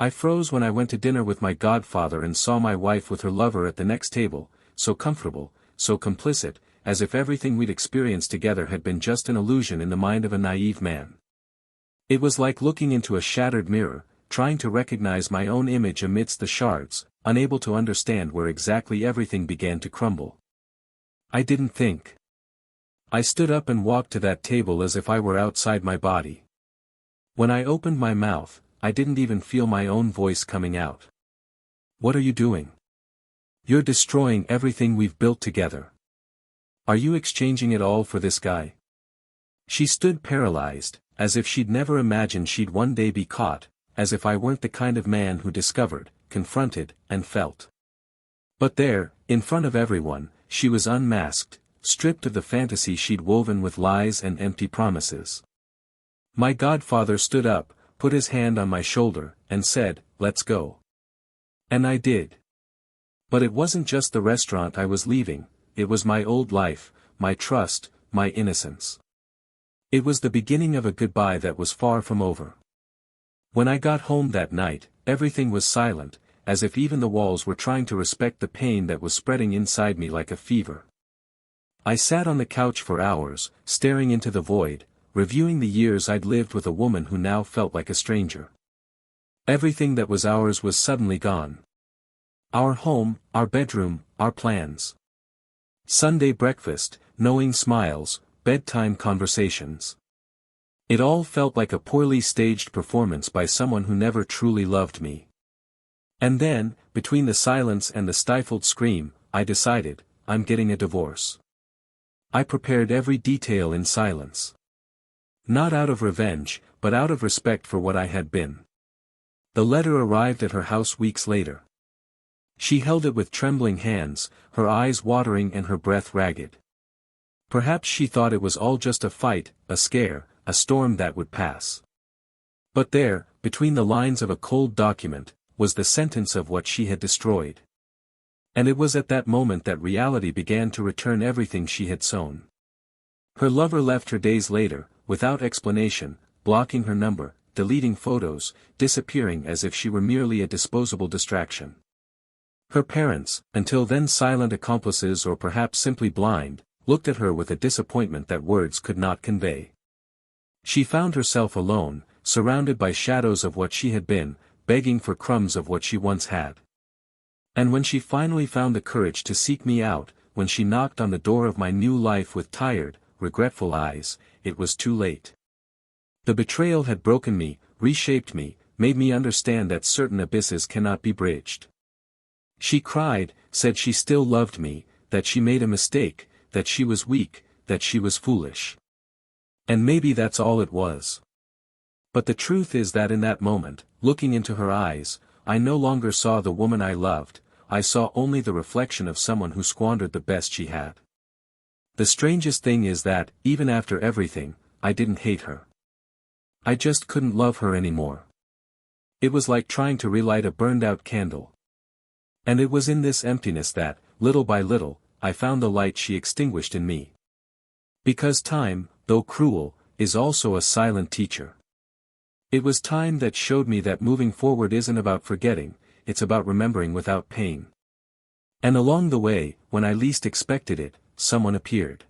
I froze when I went to dinner with my godfather and saw my wife with her lover at the next table, so comfortable, so complicit, as if everything we'd experienced together had been just an illusion in the mind of a naive man. It was like looking into a shattered mirror, trying to recognize my own image amidst the shards, unable to understand where exactly everything began to crumble. I didn't think. I stood up and walked to that table as if I were outside my body. When I opened my mouth, I didn't even feel my own voice coming out. What are you doing? You're destroying everything we've built together. Are you exchanging it all for this guy? She stood paralyzed, as if she'd never imagined she'd one day be caught, as if I weren't the kind of man who discovered, confronted, and felt. But there, in front of everyone, she was unmasked, stripped of the fantasy she'd woven with lies and empty promises. My godfather stood up, put his hand on my shoulder, and said, "Let's go." And I did. But it wasn't just the restaurant I was leaving, it was my old life, my trust, my innocence. It was the beginning of a goodbye that was far from over. When I got home that night, everything was silent, as if even the walls were trying to respect the pain that was spreading inside me like a fever. I sat on the couch for hours, staring into the void, reviewing the years I'd lived with a woman who now felt like a stranger. Everything that was ours was suddenly gone. Our home, our bedroom, our plans. Sunday breakfast, knowing smiles, bedtime conversations. It all felt like a poorly staged performance by someone who never truly loved me. And then, between the silence and the stifled scream, I decided, I'm getting a divorce. I prepared every detail in silence. Not out of revenge, but out of respect for what I had been. The letter arrived at her house weeks later. She held it with trembling hands, her eyes watering and her breath ragged. Perhaps she thought it was all just a fight, a scare, a storm that would pass. But there, between the lines of a cold document, was the sentence of what she had destroyed. And it was at that moment that reality began to return everything she had sown. Her lover left her days later, without explanation, blocking her number, deleting photos, disappearing as if she were merely a disposable distraction. Her parents, until then silent accomplices or perhaps simply blind, looked at her with a disappointment that words could not convey. She found herself alone, surrounded by shadows of what she had been, begging for crumbs of what she once had. And when she finally found the courage to seek me out, when she knocked on the door of my new life with tired, regretful eyes, it was too late. The betrayal had broken me, reshaped me, made me understand that certain abysses cannot be bridged. She cried, said she still loved me, that she made a mistake, that she was weak, that she was foolish. And maybe that's all it was. But the truth is that in that moment, looking into her eyes, I no longer saw the woman I loved, I saw only the reflection of someone who squandered the best she had. The strangest thing is that, even after everything, I didn't hate her. I just couldn't love her anymore. It was like trying to relight a burned-out candle. And it was in this emptiness that, little by little, I found the light she extinguished in me. Because time, though cruel, is also a silent teacher. It was time that showed me that moving forward isn't about forgetting, it's about remembering without pain. And along the way, when I least expected it, someone appeared.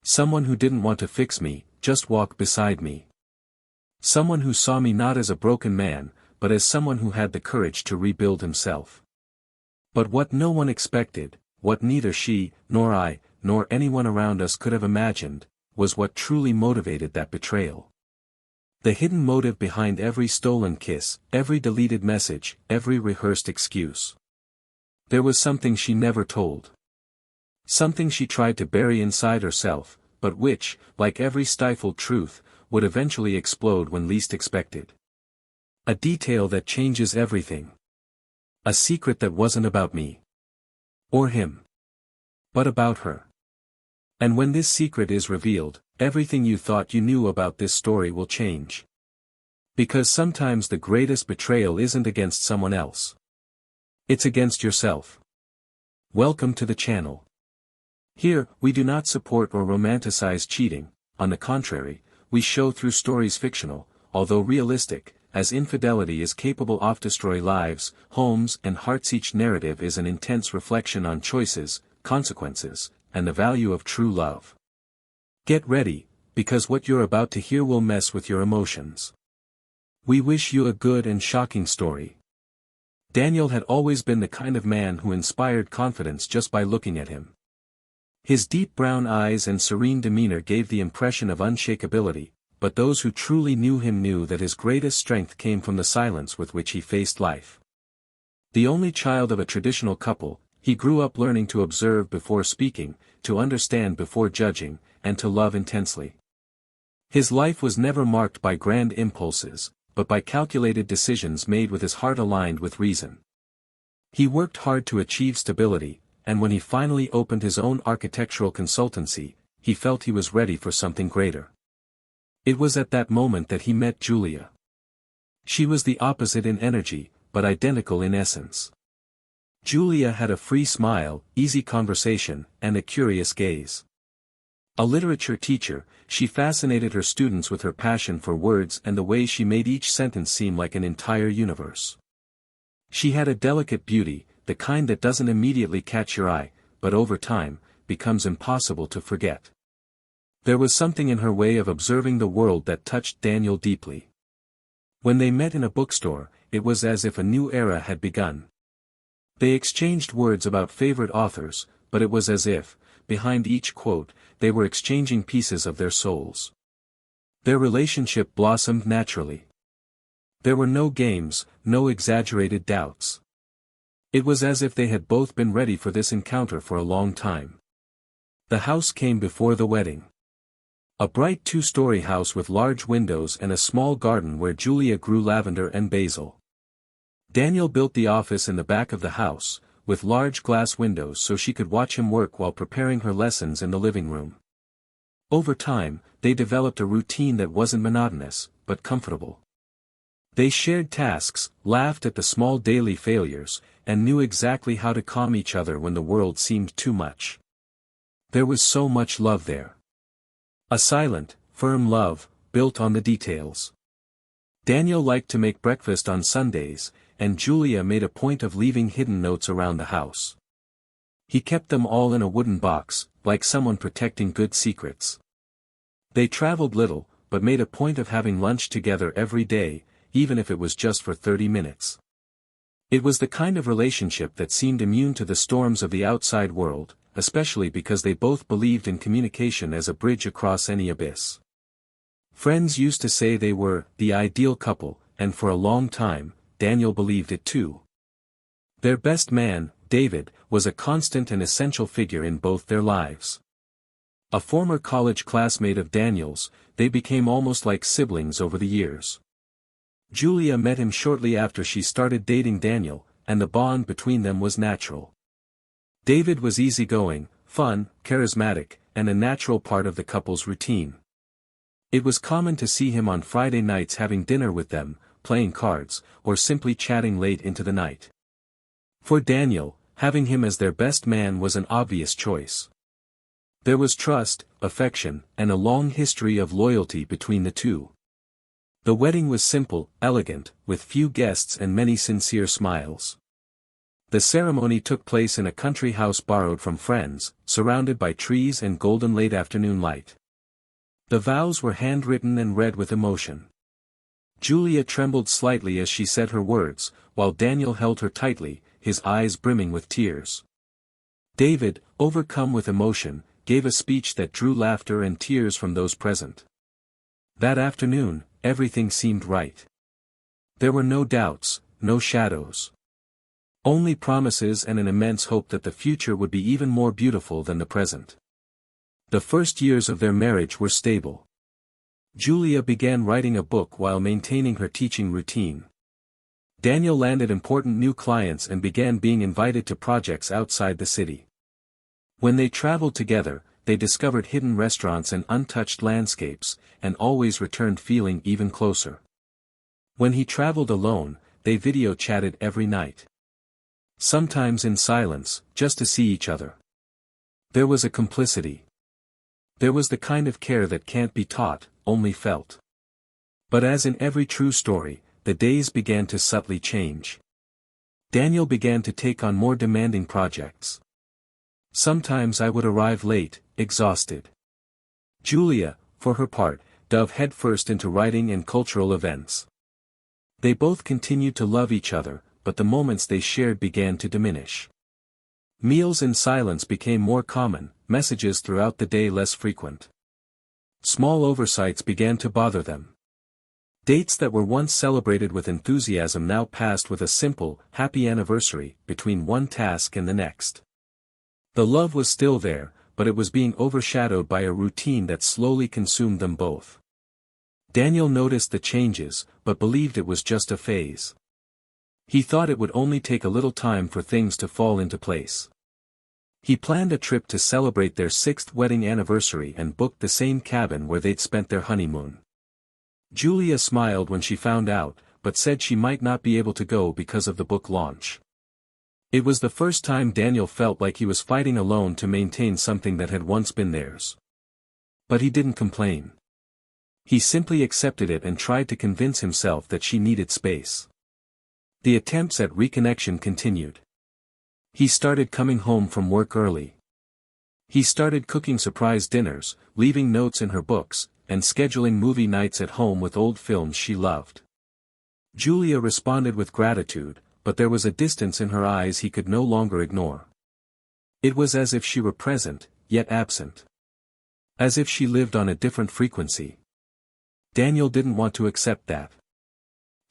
Someone who didn't want to fix me, just walk beside me. Someone who saw me not as a broken man, but as someone who had the courage to rebuild himself. But what no one expected, what neither she, nor I, nor anyone around us could have imagined, was what truly motivated that betrayal. The hidden motive behind every stolen kiss, every deleted message, every rehearsed excuse. There was something she never told. Something she tried to bury inside herself, but which, like every stifled truth, would eventually explode when least expected. A detail that changes everything. A secret that wasn't about me. Or him. But about her. And when this secret is revealed, everything you thought you knew about this story will change. Because sometimes the greatest betrayal isn't against someone else. It's against yourself. Welcome to the channel. Here, we do not support or romanticize cheating, on the contrary, we show through stories fictional, although realistic, as infidelity is capable of destroy lives, homes and hearts. Each narrative is an intense reflection on choices, consequences, and the value of true love. Get ready, because what you're about to hear will mess with your emotions. We wish you a good and shocking story. Daniel had always been the kind of man who inspired confidence just by looking at him. His deep brown eyes and serene demeanor gave the impression of unshakability, but those who truly knew him knew that his greatest strength came from the silence with which he faced life. The only child of a traditional couple, he grew up learning to observe before speaking, to understand before judging, and to love intensely. His life was never marked by grand impulses, but by calculated decisions made with his heart aligned with reason. He worked hard to achieve stability, and when he finally opened his own architectural consultancy, he felt he was ready for something greater. It was at that moment that he met Julia. She was the opposite in energy, but identical in essence. Julia had a free smile, easy conversation, and a curious gaze. A literature teacher, she fascinated her students with her passion for words and the way she made each sentence seem like an entire universe. She had a delicate beauty, the kind that doesn't immediately catch your eye, but over time, becomes impossible to forget. There was something in her way of observing the world that touched Daniel deeply. When they met in a bookstore, it was as if a new era had begun. They exchanged words about favorite authors, but it was as if, behind each quote, they were exchanging pieces of their souls. Their relationship blossomed naturally. There were no games, no exaggerated doubts. It was as if they had both been ready for this encounter for a long time. The house came before the wedding. A bright two-story house with large windows and a small garden where Julia grew lavender and basil. Daniel built the office in the back of the house, with large glass windows so she could watch him work while preparing her lessons in the living room. Over time, they developed a routine that wasn't monotonous, but comfortable. They shared tasks, laughed at the small daily failures, and knew exactly how to calm each other when the world seemed too much. There was so much love there. A silent, firm love, built on the details. Daniel liked to make breakfast on Sundays, and Julia made a point of leaving hidden notes around the house. He kept them all in a wooden box, like someone protecting good secrets. They traveled little, but made a point of having lunch together every day, even if it was just for 30 minutes. It was the kind of relationship that seemed immune to the storms of the outside world, especially because they both believed in communication as a bridge across any abyss. Friends used to say they were the ideal couple, and for a long time, Daniel believed it too. Their best man, David, was a constant and essential figure in both their lives. A former college classmate of Daniel's, they became almost like siblings over the years. Julia met him shortly after she started dating Daniel, and the bond between them was natural. David was easygoing, fun, charismatic, and a natural part of the couple's routine. It was common to see him on Friday nights having dinner with them, playing cards, or simply chatting late into the night. For Daniel, having him as their best man was an obvious choice. There was trust, affection, and a long history of loyalty between the two. The wedding was simple, elegant, with few guests and many sincere smiles. The ceremony took place in a country house borrowed from friends, surrounded by trees and golden late afternoon light. The vows were handwritten and read with emotion. Julia trembled slightly as she said her words, while Daniel held her tightly, his eyes brimming with tears. David, overcome with emotion, gave a speech that drew laughter and tears from those present. That afternoon, everything seemed right. There were no doubts, no shadows. Only promises and an immense hope that the future would be even more beautiful than the present. The first years of their marriage were stable. Julia began writing a book while maintaining her teaching routine. Daniel landed important new clients and began being invited to projects outside the city. When they traveled together, they discovered hidden restaurants and untouched landscapes, and always returned feeling even closer. When he traveled alone, they video chatted every night. Sometimes in silence, just to see each other. There was a complicity. There was the kind of care that can't be taught, only felt. But as in every true story, the days began to subtly change. Daniel began to take on more demanding projects. Sometimes I would arrive late, exhausted. Julia, for her part, dove headfirst into writing and cultural events. They both continued to love each other, but the moments they shared began to diminish. Meals in silence became more common, messages throughout the day less frequent. Small oversights began to bother them. Dates that were once celebrated with enthusiasm now passed with a simple, happy anniversary, between one task and the next. The love was still there, but it was being overshadowed by a routine that slowly consumed them both. Daniel noticed the changes, but believed it was just a phase. He thought it would only take a little time for things to fall into place. He planned a trip to celebrate their 6th wedding anniversary and booked the same cabin where they'd spent their honeymoon. Julia smiled when she found out, but said she might not be able to go because of the book launch. It was the first time Daniel felt like he was fighting alone to maintain something that had once been theirs. But he didn't complain. He simply accepted it and tried to convince himself that she needed space. The attempts at reconnection continued. He started coming home from work early. He started cooking surprise dinners, leaving notes in her books, and scheduling movie nights at home with old films she loved. Julia responded with gratitude, but there was a distance in her eyes he could no longer ignore. It was as if she were present, yet absent. As if she lived on a different frequency. Daniel didn't want to accept that.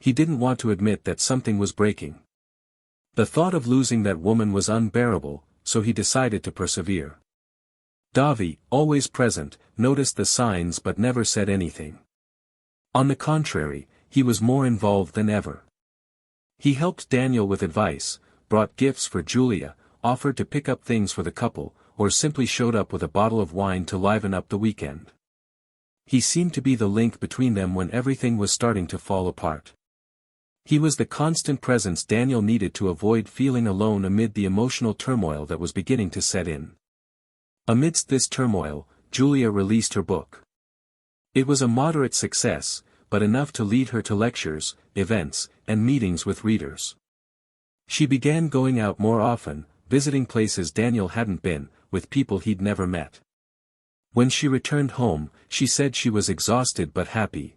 He didn't want to admit that something was breaking. The thought of losing that woman was unbearable, so he decided to persevere. Davi, always present, noticed the signs but never said anything. On the contrary, he was more involved than ever. He helped Daniel with advice, brought gifts for Julia, offered to pick up things for the couple, or simply showed up with a bottle of wine to liven up the weekend. He seemed to be the link between them when everything was starting to fall apart. He was the constant presence Daniel needed to avoid feeling alone amid the emotional turmoil that was beginning to set in. Amidst this turmoil, Julia released her book. It was a moderate success, but enough to lead her to lectures, events, and meetings with readers. She began going out more often, visiting places Daniel hadn't been, with people he'd never met. When she returned home, she said she was exhausted but happy.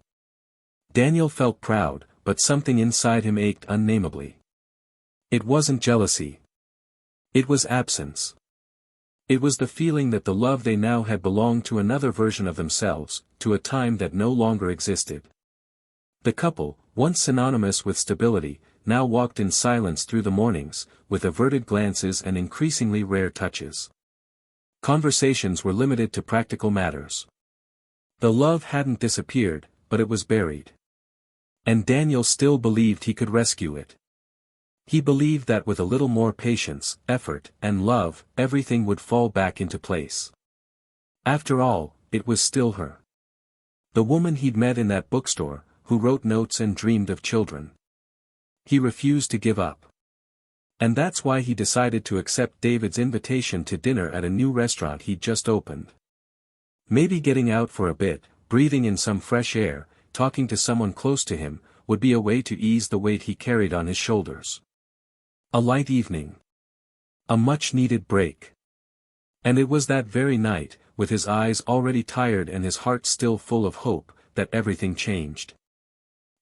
Daniel felt proud, but something inside him ached unnameably. It wasn't jealousy. It was absence. It was the feeling that the love they now had belonged to another version of themselves, to a time that no longer existed. The couple, once synonymous with stability, now walked in silence through the mornings, with averted glances and increasingly rare touches. Conversations were limited to practical matters. The love hadn't disappeared, but it was buried. And Daniel still believed he could rescue it. He believed that with a little more patience, effort, and love, everything would fall back into place. After all, it was still her. The woman he'd met in that bookstore, who wrote notes and dreamed of children. He refused to give up. And that's why he decided to accept David's invitation to dinner at a new restaurant he'd just opened. Maybe getting out for a bit, breathing in some fresh air, talking to someone close to him, would be a way to ease the weight he carried on his shoulders. A light evening. A much-needed break. And it was that very night, with his eyes already tired and his heart still full of hope, that everything changed.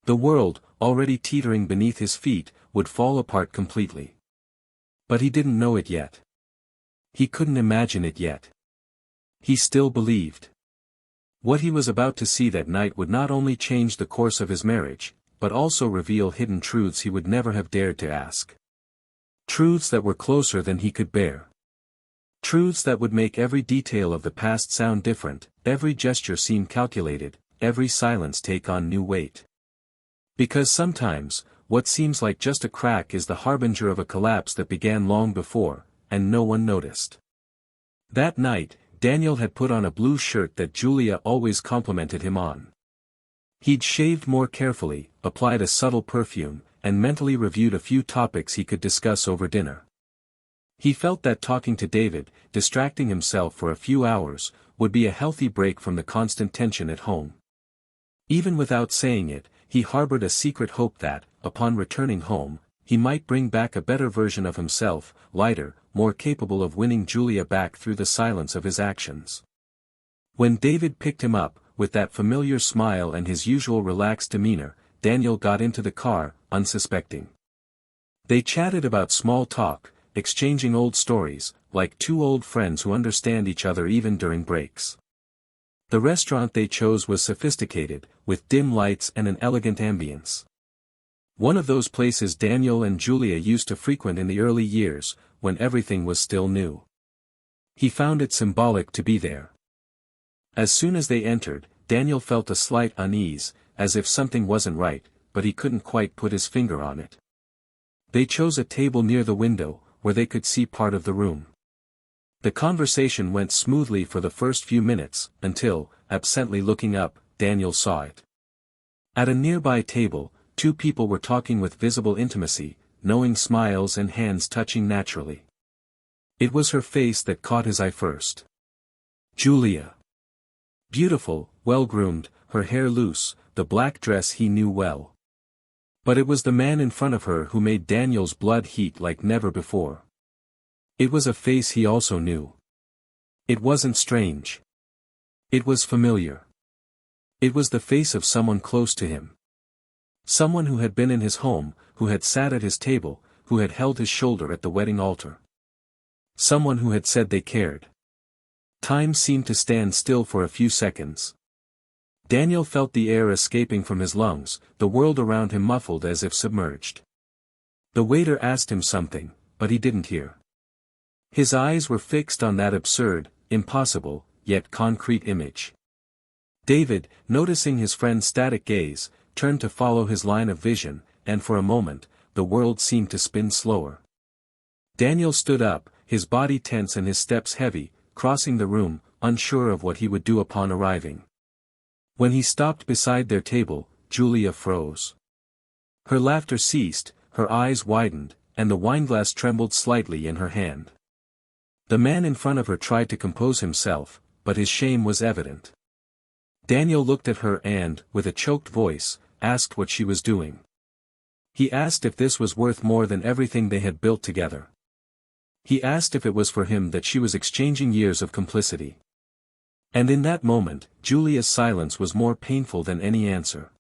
The world, already teetering beneath his feet, would fall apart completely. But he didn't know it yet. He couldn't imagine it yet. He still believed. What he was about to see that night would not only change the course of his marriage, but also reveal hidden truths he would never have dared to ask. Truths that were closer than he could bear. Truths that would make every detail of the past sound different, every gesture seem calculated, every silence take on new weight. Because sometimes, what seems like just a crack is the harbinger of a collapse that began long before, and no one noticed. That night, Daniel had put on a blue shirt that Julia always complimented him on. He'd shaved more carefully, applied a subtle perfume, and mentally reviewed a few topics he could discuss over dinner. He felt that talking to David, distracting himself for a few hours, would be a healthy break from the constant tension at home. Even without saying it, he harbored a secret hope that, upon returning home, he might bring back a better version of himself, lighter, more capable of winning Julia back through the silence of his actions. When David picked him up, with that familiar smile and his usual relaxed demeanor, Daniel got into the car, unsuspecting. They chatted about small talk, exchanging old stories, like two old friends who understand each other even during breaks. The restaurant they chose was sophisticated, with dim lights and an elegant ambience. One of those places Daniel and Julia used to frequent in the early years, when everything was still new. He found it symbolic to be there. As soon as they entered, Daniel felt a slight unease, as if something wasn't right, but he couldn't quite put his finger on it. They chose a table near the window, where they could see part of the room. The conversation went smoothly for the first few minutes, until, absently looking up, Daniel saw it. At a nearby table, two people were talking with visible intimacy, knowing smiles and hands touching naturally. It was her face that caught his eye first. Julia. Beautiful, well-groomed, her hair loose, the black dress he knew well. But it was the man in front of her who made Daniel's blood heat like never before. It was a face he also knew. It wasn't strange. It was familiar. It was the face of someone close to him. Someone who had been in his home, who had sat at his table, who had held his shoulder at the wedding altar. Someone who had said they cared. Time seemed to stand still for a few seconds. Daniel felt the air escaping from his lungs, the world around him muffled as if submerged. The waiter asked him something, but he didn't hear. His eyes were fixed on that absurd, impossible, yet concrete image. David, noticing his friend's static gaze, turned to follow his line of vision, and for a moment, the world seemed to spin slower. Daniel stood up, his body tense and his steps heavy, crossing the room, unsure of what he would do upon arriving. When he stopped beside their table, Julia froze. Her laughter ceased, her eyes widened, and the wineglass trembled slightly in her hand. The man in front of her tried to compose himself, but his shame was evident. Daniel looked at her and, with a choked voice, asked what she was doing. He asked if this was worth more than everything they had built together. He asked if it was for him that she was exchanging years of complicity. And in that moment, Julia's silence was more painful than any answer.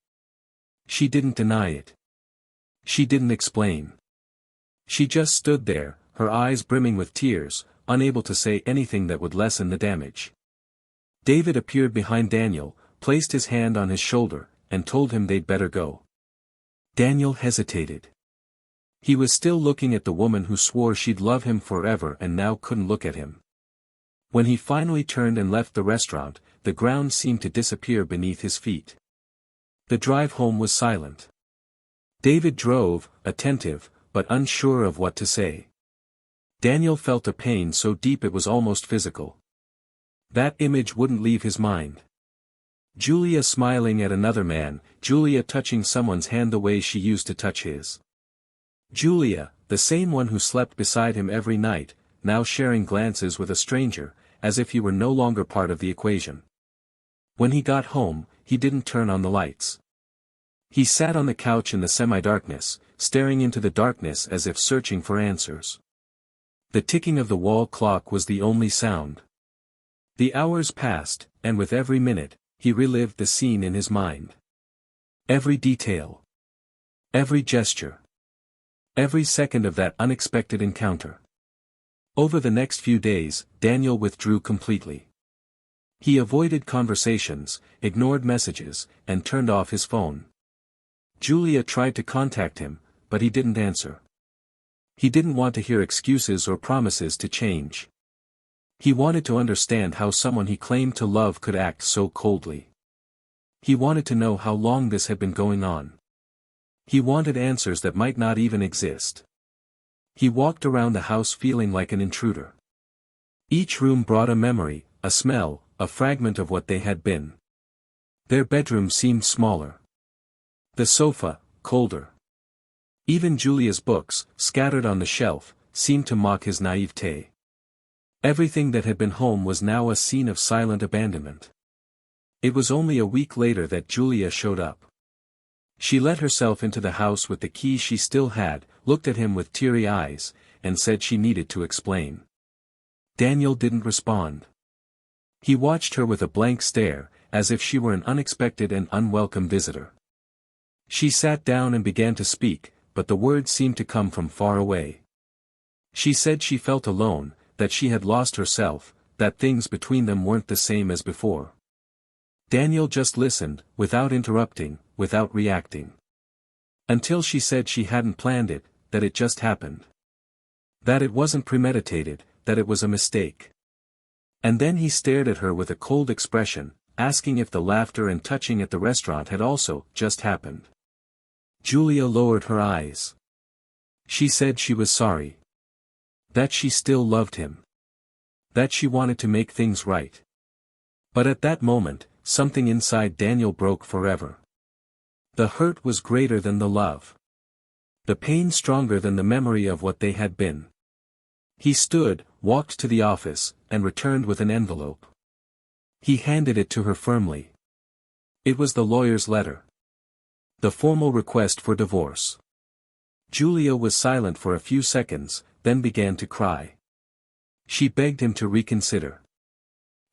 She didn't deny it. She didn't explain. She just stood there, her eyes brimming with tears, unable to say anything that would lessen the damage. David appeared behind Daniel, placed his hand on his shoulder, and told him they'd better go. Daniel hesitated. He was still looking at the woman who swore she'd love him forever and now couldn't look at him. When he finally turned and left the restaurant, the ground seemed to disappear beneath his feet. The drive home was silent. David drove, attentive, but unsure of what to say. Daniel felt a pain so deep it was almost physical. That image wouldn't leave his mind. Julia smiling at another man, Julia touching someone's hand the way she used to touch his. Julia, the same one who slept beside him every night, now sharing glances with a stranger, as if he were no longer part of the equation. When he got home, he didn't turn on the lights. He sat on the couch in the semi-darkness, staring into the darkness as if searching for answers. The ticking of the wall clock was the only sound. The hours passed, and with every minute, he relived the scene in his mind. Every detail. Every gesture. Every second of that unexpected encounter. Over the next few days, Daniel withdrew completely. He avoided conversations, ignored messages, and turned off his phone. Julia tried to contact him, but he didn't answer. He didn't want to hear excuses or promises to change. He wanted to understand how someone he claimed to love could act so coldly. He wanted to know how long this had been going on. He wanted answers that might not even exist. He walked around the house feeling like an intruder. Each room brought a memory, a smell, a fragment of what they had been. Their bedroom seemed smaller. The sofa, colder. Even Julia's books, scattered on the shelf, seemed to mock his naivete. Everything that had been home was now a scene of silent abandonment. It was only a week later that Julia showed up. She let herself into the house with the key she still had, looked at him with teary eyes, and said she needed to explain. Daniel didn't respond. He watched her with a blank stare, as if she were an unexpected and unwelcome visitor. She sat down and began to speak, but the words seemed to come from far away. She said she felt alone, that she had lost herself, that things between them weren't the same as before. Daniel just listened, without interrupting, without reacting. Until she said she hadn't planned it, that it just happened. That it wasn't premeditated, that it was a mistake. And then he stared at her with a cold expression, asking if the laughter and touching at the restaurant had also just happened. Julia lowered her eyes. She said she was sorry. That she still loved him. That she wanted to make things right. But at that moment, something inside Daniel broke forever. The hurt was greater than the love. The pain stronger than the memory of what they had been. He stood, walked to the office, and returned with an envelope. He handed it to her firmly. It was the lawyer's letter. The formal request for divorce. Julia was silent for a few seconds, then began to cry. She begged him to reconsider.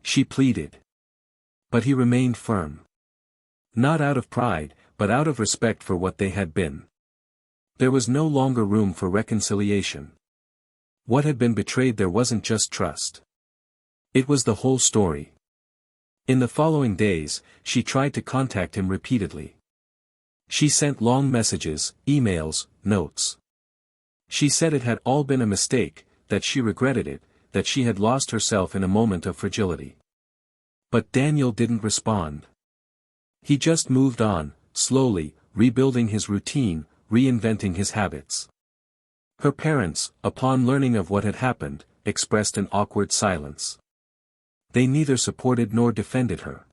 She pleaded. But he remained firm. Not out of pride, but out of respect for what they had been. There was no longer room for reconciliation. What had been betrayed there wasn't just trust. It was the whole story. In the following days, she tried to contact him repeatedly. She sent long messages, emails, notes. She said it had all been a mistake, that she regretted it, that she had lost herself in a moment of fragility. But Daniel didn't respond. He just moved on, slowly, rebuilding his routine, reinventing his habits. Her parents, upon learning of what had happened, expressed an awkward silence. They neither supported nor defended her.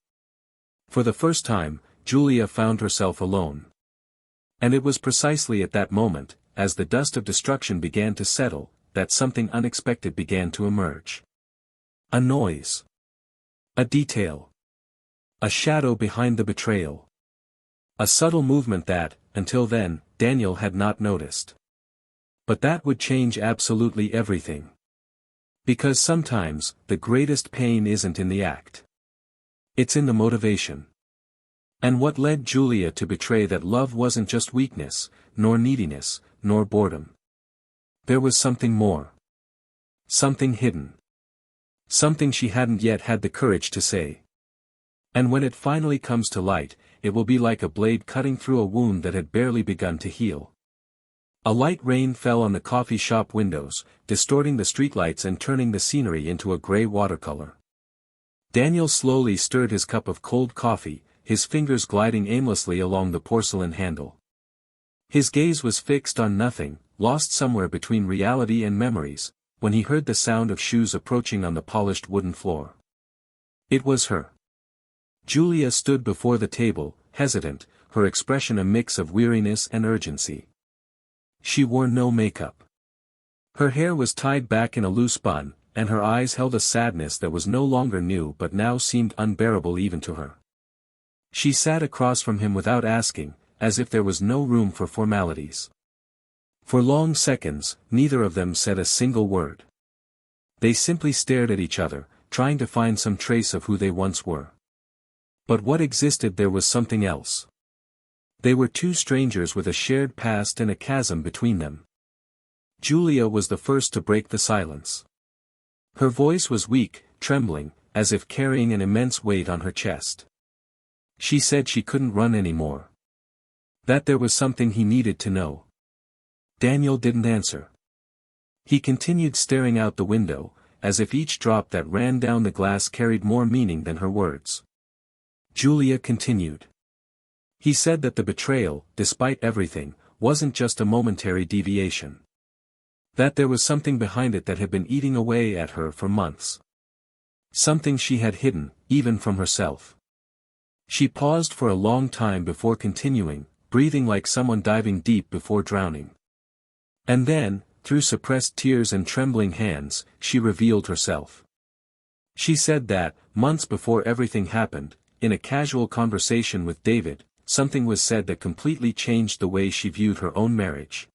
For the first time, Julia found herself alone. And it was precisely at that moment, as the dust of destruction began to settle, that something unexpected began to emerge. A noise. A detail. A shadow behind the betrayal. A subtle movement that, until then, Daniel had not noticed. But that would change absolutely everything. Because sometimes, the greatest pain isn't in the act. It's in the motivation. And what led Julia to betray that love wasn't just weakness, nor neediness, nor boredom. There was something more. Something hidden. Something she hadn't yet had the courage to say. And when it finally comes to light, it will be like a blade cutting through a wound that had barely begun to heal. A light rain fell on the coffee shop windows, distorting the streetlights and turning the scenery into a gray watercolor. Daniel slowly stirred his cup of cold coffee, his fingers gliding aimlessly along the porcelain handle. His gaze was fixed on nothing, lost somewhere between reality and memories, when he heard the sound of shoes approaching on the polished wooden floor. It was her. Julia stood before the table, hesitant, her expression a mix of weariness and urgency. She wore no makeup. Her hair was tied back in a loose bun, and her eyes held a sadness that was no longer new but now seemed unbearable even to her. She sat across from him without asking, as if there was no room for formalities. For long seconds, neither of them said a single word. They simply stared at each other, trying to find some trace of who they once were. But what existed there was something else. They were two strangers with a shared past and a chasm between them. Julia was the first to break the silence. Her voice was weak, trembling, as if carrying an immense weight on her chest. She said she couldn't run anymore. That there was something he needed to know. Daniel didn't answer. He continued staring out the window, as if each drop that ran down the glass carried more meaning than her words. Julia continued. He said that the betrayal, despite everything, wasn't just a momentary deviation. That there was something behind it that had been eating away at her for months. Something she had hidden, even from herself. She paused for a long time before continuing, breathing like someone diving deep before drowning. And then, through suppressed tears and trembling hands, she revealed herself. She said that, months before everything happened, in a casual conversation with David, something was said that completely changed the way she viewed her own marriage.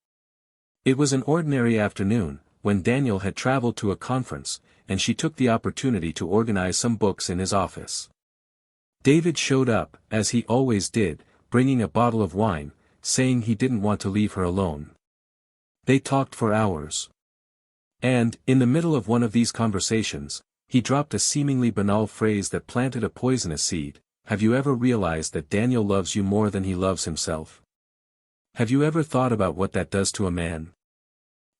It was an ordinary afternoon, when Daniel had traveled to a conference, and she took the opportunity to organize some books in his office. David showed up, as he always did, bringing a bottle of wine, saying he didn't want to leave her alone. They talked for hours. And, in the middle of one of these conversations, he dropped a seemingly banal phrase that planted a poisonous seed. Have you ever realized that Daniel loves you more than he loves himself? Have you ever thought about what that does to a man?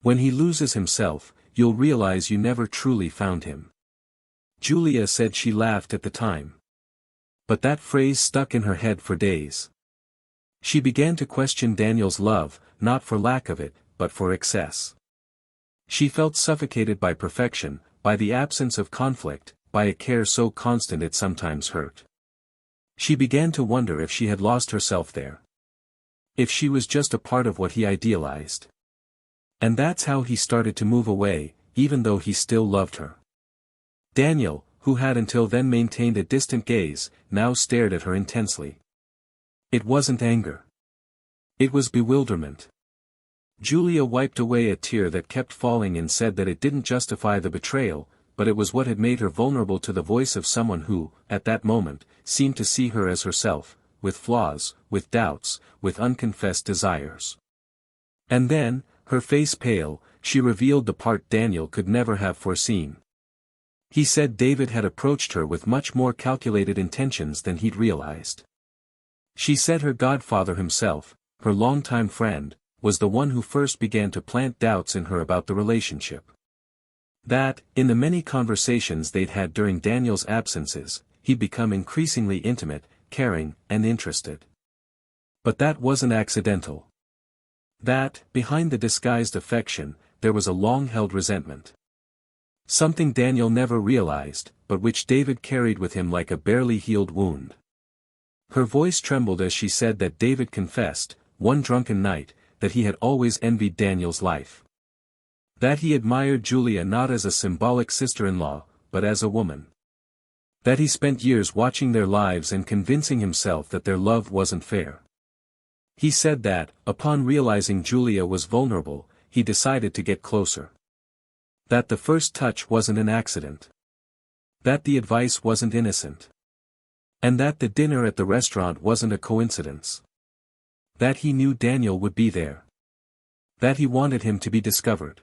When he loses himself, you'll realize you never truly found him. Julia said she laughed at the time. But that phrase stuck in her head for days. She began to question Daniel's love, not for lack of it, but for excess. She felt suffocated by perfection, by the absence of conflict, by a care so constant it sometimes hurt. She began to wonder if she had lost herself there. If she was just a part of what he idealized. And that's how he started to move away, even though he still loved her. Daniel, who had until then maintained a distant gaze, now stared at her intensely. It wasn't anger. It was bewilderment. Julia wiped away a tear that kept falling and said that it didn't justify the betrayal, but it was what had made her vulnerable to the voice of someone who, at that moment, seemed to see her as herself, with flaws, with doubts, with unconfessed desires. And then, her face pale, she revealed the part Daniel could never have foreseen. He said David had approached her with much more calculated intentions than he'd realized. She said her godfather himself, her longtime friend, was the one who first began to plant doubts in her about the relationship. That, in the many conversations they'd had during Daniel's absences, he'd become increasingly intimate, caring, and interested. But that wasn't accidental. That, behind the disguised affection, there was a long-held resentment. Something Daniel never realized, but which David carried with him like a barely healed wound. Her voice trembled as she said that David confessed, one drunken night, that he had always envied Daniel's life. That he admired Julia not as a symbolic sister-in-law, but as a woman. That he spent years watching their lives and convincing himself that their love wasn't fair. He said that, upon realizing Julia was vulnerable, he decided to get closer. That the first touch wasn't an accident. That the advice wasn't innocent. And that the dinner at the restaurant wasn't a coincidence. That he knew Daniel would be there. That he wanted him to be discovered.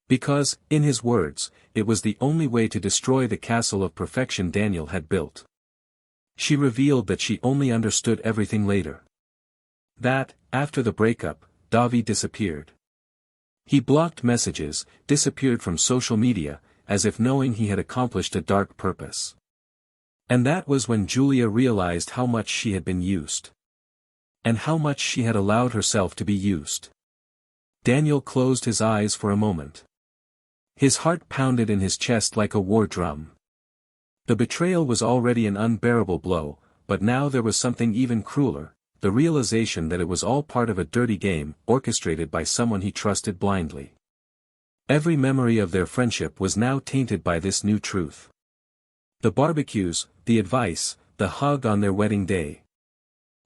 Because, in his words, it was the only way to destroy the castle of perfection Daniel had built. She revealed that she only understood everything later. That, after the breakup, Davi disappeared. He blocked messages, disappeared from social media, as if knowing he had accomplished a dark purpose. And that was when Julia realized how much she had been used. And how much she had allowed herself to be used. Daniel closed his eyes for a moment. His heart pounded in his chest like a war drum. The betrayal was already an unbearable blow, but now there was something even crueler, the realization that it was all part of a dirty game, orchestrated by someone he trusted blindly. Every memory of their friendship was now tainted by this new truth. The barbecues, the advice, the hug on their wedding day.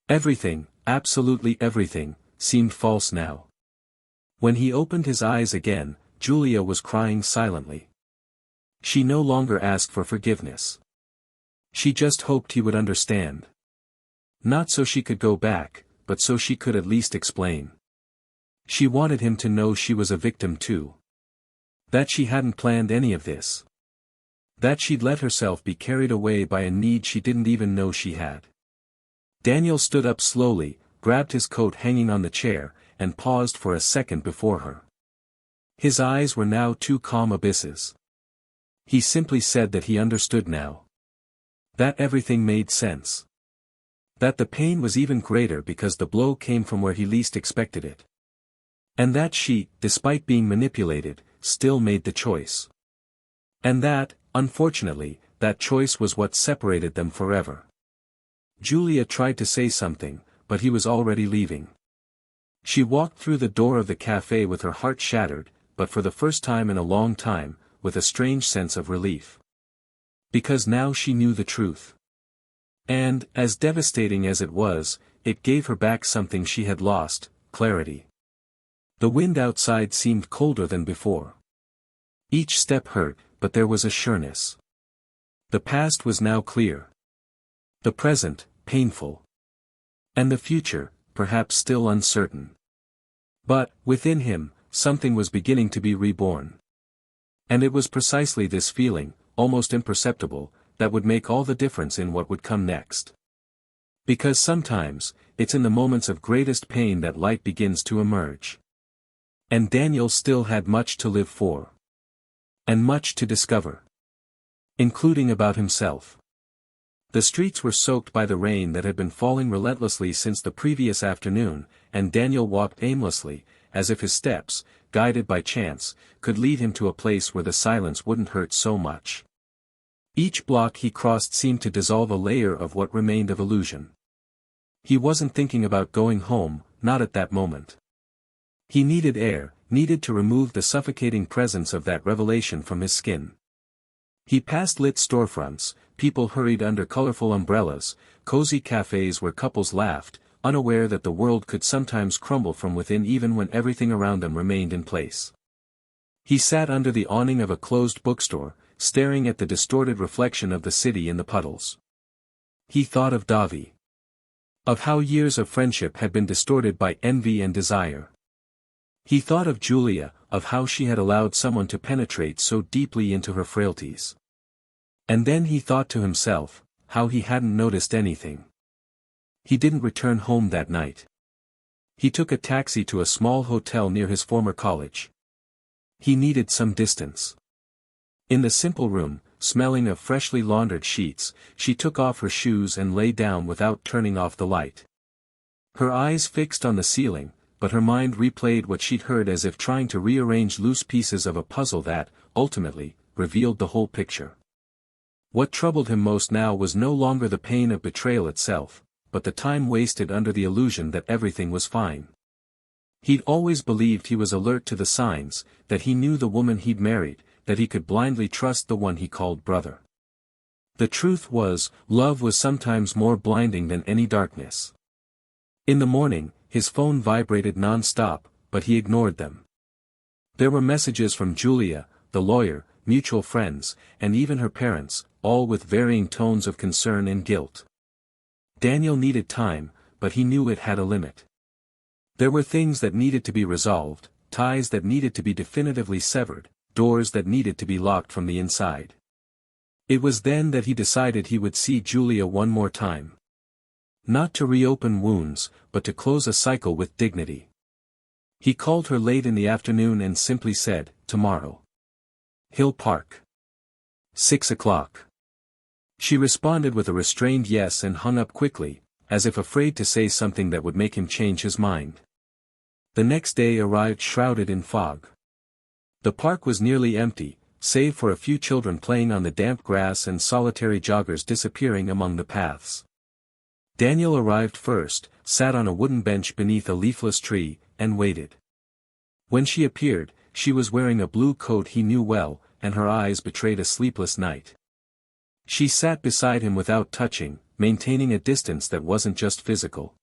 Everything, absolutely everything, seemed false now. When he opened his eyes again, Julia was crying silently. She no longer asked for forgiveness. She just hoped he would understand. Not so she could go back, but so she could at least explain. She wanted him to know she was a victim too. That she hadn't planned any of this. That she'd let herself be carried away by a need she didn't even know she had. Daniel stood up slowly, grabbed his coat hanging on the chair, and paused for a second before her. His eyes were now two calm abysses. He simply said that he understood now. That everything made sense. That the pain was even greater because the blow came from where he least expected it. And that she, despite being manipulated, still made the choice. And that, unfortunately, that choice was what separated them forever. Julia tried to say something, but he was already leaving. She walked through the door of the cafe with her heart shattered, but for the first time in a long time, with a strange sense of relief. Because now she knew the truth. And, as devastating as it was, it gave her back something she had lost, clarity. The wind outside seemed colder than before. Each step hurt, but there was a sureness. The past was now clear. The present, painful. And the future, perhaps still uncertain. But, within him, something was beginning to be reborn. And it was precisely this feeling, almost imperceptible, that would make all the difference in what would come next. Because sometimes, it's in the moments of greatest pain that light begins to emerge. And Daniel still had much to live for. And much to discover. Including about himself. The streets were soaked by the rain that had been falling relentlessly since the previous afternoon, and Daniel walked aimlessly, as if his steps, guided by chance, could lead him to a place where the silence wouldn't hurt so much. Each block he crossed seemed to dissolve a layer of what remained of illusion. He wasn't thinking about going home, not at that moment. He needed air, needed to remove the suffocating presence of that revelation from his skin. He passed lit storefronts, people hurried under colorful umbrellas, cozy cafes where couples laughed, unaware that the world could sometimes crumble from within even when everything around them remained in place. He sat under the awning of a closed bookstore, staring at the distorted reflection of the city in the puddles. He thought of Davi. Of how years of friendship had been distorted by envy and desire. He thought of Julia, of how she had allowed someone to penetrate so deeply into her frailties. And then he thought to himself, how he hadn't noticed anything. He didn't return home that night. He took a taxi to a small hotel near his former college. He needed some distance. In the simple room, smelling of freshly laundered sheets, she took off her shoes and lay down without turning off the light. Her eyes fixed on the ceiling, but her mind replayed what she'd heard as if trying to rearrange loose pieces of a puzzle that, ultimately, revealed the whole picture. What troubled him most now was no longer the pain of betrayal itself, but the time wasted under the illusion that everything was fine. He'd always believed he was alert to the signs, that he knew the woman he'd married, that he could blindly trust the one he called brother. The truth was, love was sometimes more blinding than any darkness. In the morning, his phone vibrated non-stop, but he ignored them. There were messages from Julia, the lawyer, mutual friends, and even her parents, all with varying tones of concern and guilt. Daniel needed time, but he knew it had a limit. There were things that needed to be resolved, ties that needed to be definitively severed, doors that needed to be locked from the inside. It was then that he decided he would see Julia one more time. Not to reopen wounds, but to close a cycle with dignity. He called her late in the afternoon and simply said, "Tomorrow. Hill Park. 6 o'clock. She responded with a restrained yes and hung up quickly, as if afraid to say something that would make him change his mind. The next day arrived shrouded in fog. The park was nearly empty, save for a few children playing on the damp grass and solitary joggers disappearing among the paths. Daniel arrived first, sat on a wooden bench beneath a leafless tree, and waited. When she appeared, she was wearing a blue coat he knew well, and her eyes betrayed a sleepless night. She sat beside him without touching, maintaining a distance that wasn't just physical.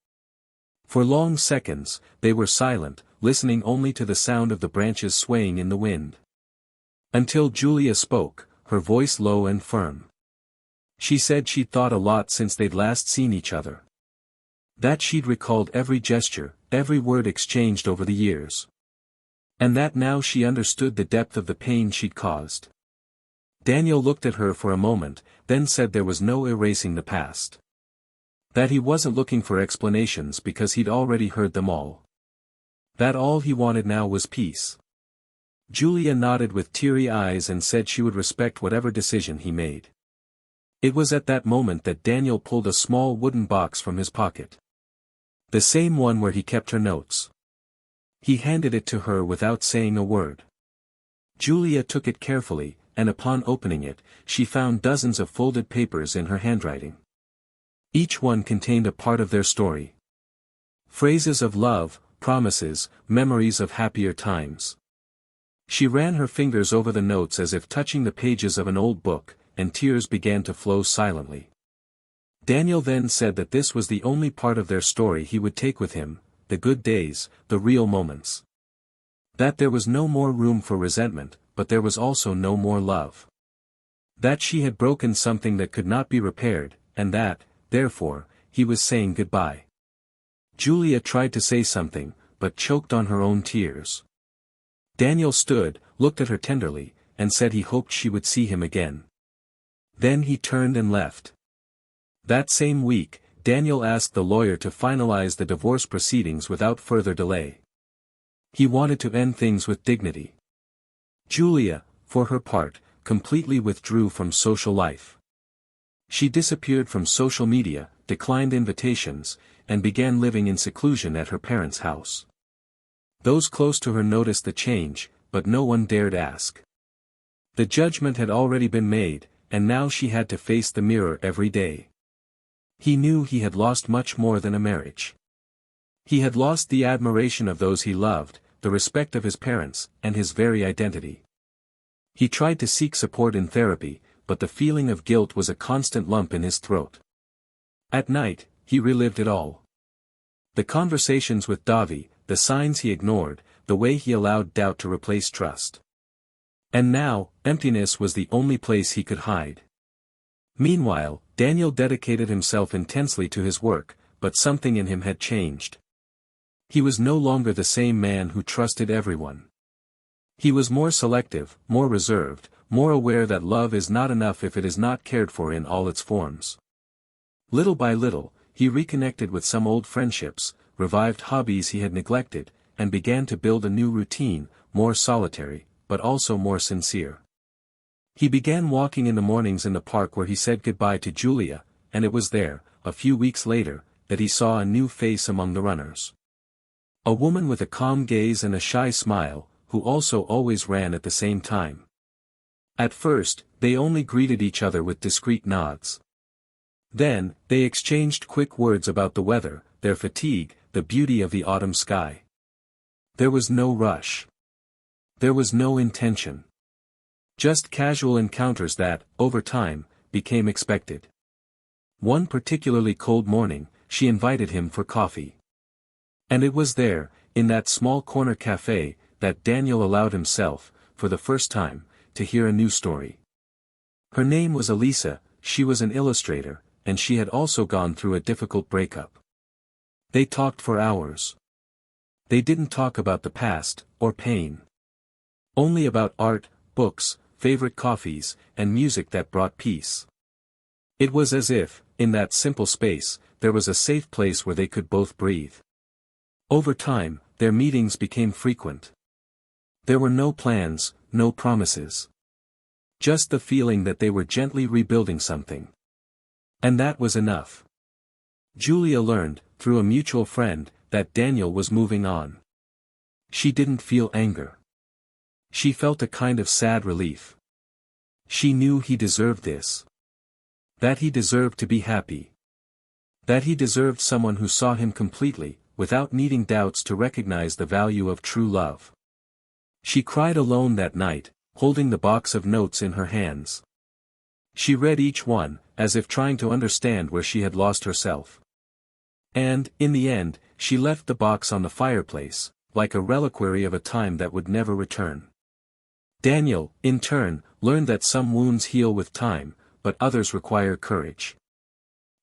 For long seconds, they were silent, listening only to the sound of the branches swaying in the wind. Until Julia spoke, her voice low and firm. She said she'd thought a lot since they'd last seen each other. That she'd recalled every gesture, every word exchanged over the years. And that now she understood the depth of the pain she'd caused. Daniel looked at her for a moment, then said there was no erasing the past. That he wasn't looking for explanations because he'd already heard them all. That all he wanted now was peace. Julia nodded with teary eyes and said she would respect whatever decision he made. It was at that moment that Daniel pulled a small wooden box from his pocket. The same one where he kept her notes. He handed it to her without saying a word. Julia took it carefully, and upon opening it, she found dozens of folded papers in her handwriting. Each one contained a part of their story. Phrases of love, promises, memories of happier times. She ran her fingers over the notes as if touching the pages of an old book, and tears began to flow silently. Daniel then said that this was the only part of their story he would take with him, the good days, the real moments. That there was no more room for resentment, but there was also no more love. That she had broken something that could not be repaired, and that, therefore, he was saying goodbye. Julia tried to say something, but choked on her own tears. Daniel stood, looked at her tenderly, and said he hoped she would see him again. Then he turned and left. That same week, Daniel asked the lawyer to finalize the divorce proceedings without further delay. He wanted to end things with dignity. Julia, for her part, completely withdrew from social life. She disappeared from social media, declined invitations, and began living in seclusion at her parents' house. Those close to her noticed the change, but no one dared ask. The judgment had already been made, and now she had to face the mirror every day. He knew he had lost much more than a marriage. He had lost the admiration of those he loved, the respect of his parents, and his very identity. He tried to seek support in therapy, but the feeling of guilt was a constant lump in his throat. At night, he relived it all. The conversations with Davi, the signs he ignored, the way he allowed doubt to replace trust. And now, emptiness was the only place he could hide. Meanwhile, Daniel dedicated himself intensely to his work, but something in him had changed. He was no longer the same man who trusted everyone. He was more selective, more reserved, more aware that love is not enough if it is not cared for in all its forms. Little by little, he reconnected with some old friendships, revived hobbies he had neglected, and began to build a new routine, more solitary, but also more sincere. He began walking in the mornings in the park where he said goodbye to Julia, and it was there, a few weeks later, that he saw a new face among the runners. A woman with a calm gaze and a shy smile, who also always ran at the same time. At first, they only greeted each other with discreet nods. Then, they exchanged quick words about the weather, their fatigue, the beauty of the autumn sky. There was no rush. There was no intention. Just casual encounters that, over time, became expected. One particularly cold morning, she invited him for coffee. And it was there, in that small corner cafe, that Daniel allowed himself, for the first time, to hear a new story. Her name was Elisa, she was an illustrator, and she had also gone through a difficult breakup. They talked for hours. They didn't talk about the past, or pain. Only about art, books, favorite coffees, and music that brought peace. It was as if, in that simple space, there was a safe place where they could both breathe. Over time, their meetings became frequent. There were no plans, no promises. Just the feeling that they were gently rebuilding something. And that was enough. Julia learned, through a mutual friend, that Daniel was moving on. She didn't feel anger. She felt a kind of sad relief. She knew he deserved this. That he deserved to be happy. That he deserved someone who saw him completely, without needing doubts to recognize the value of true love. She cried alone that night, holding the box of notes in her hands. She read each one, as if trying to understand where she had lost herself. And, in the end, she left the box on the fireplace, like a reliquary of a time that would never return. Daniel, in turn, learned that some wounds heal with time, but others require courage.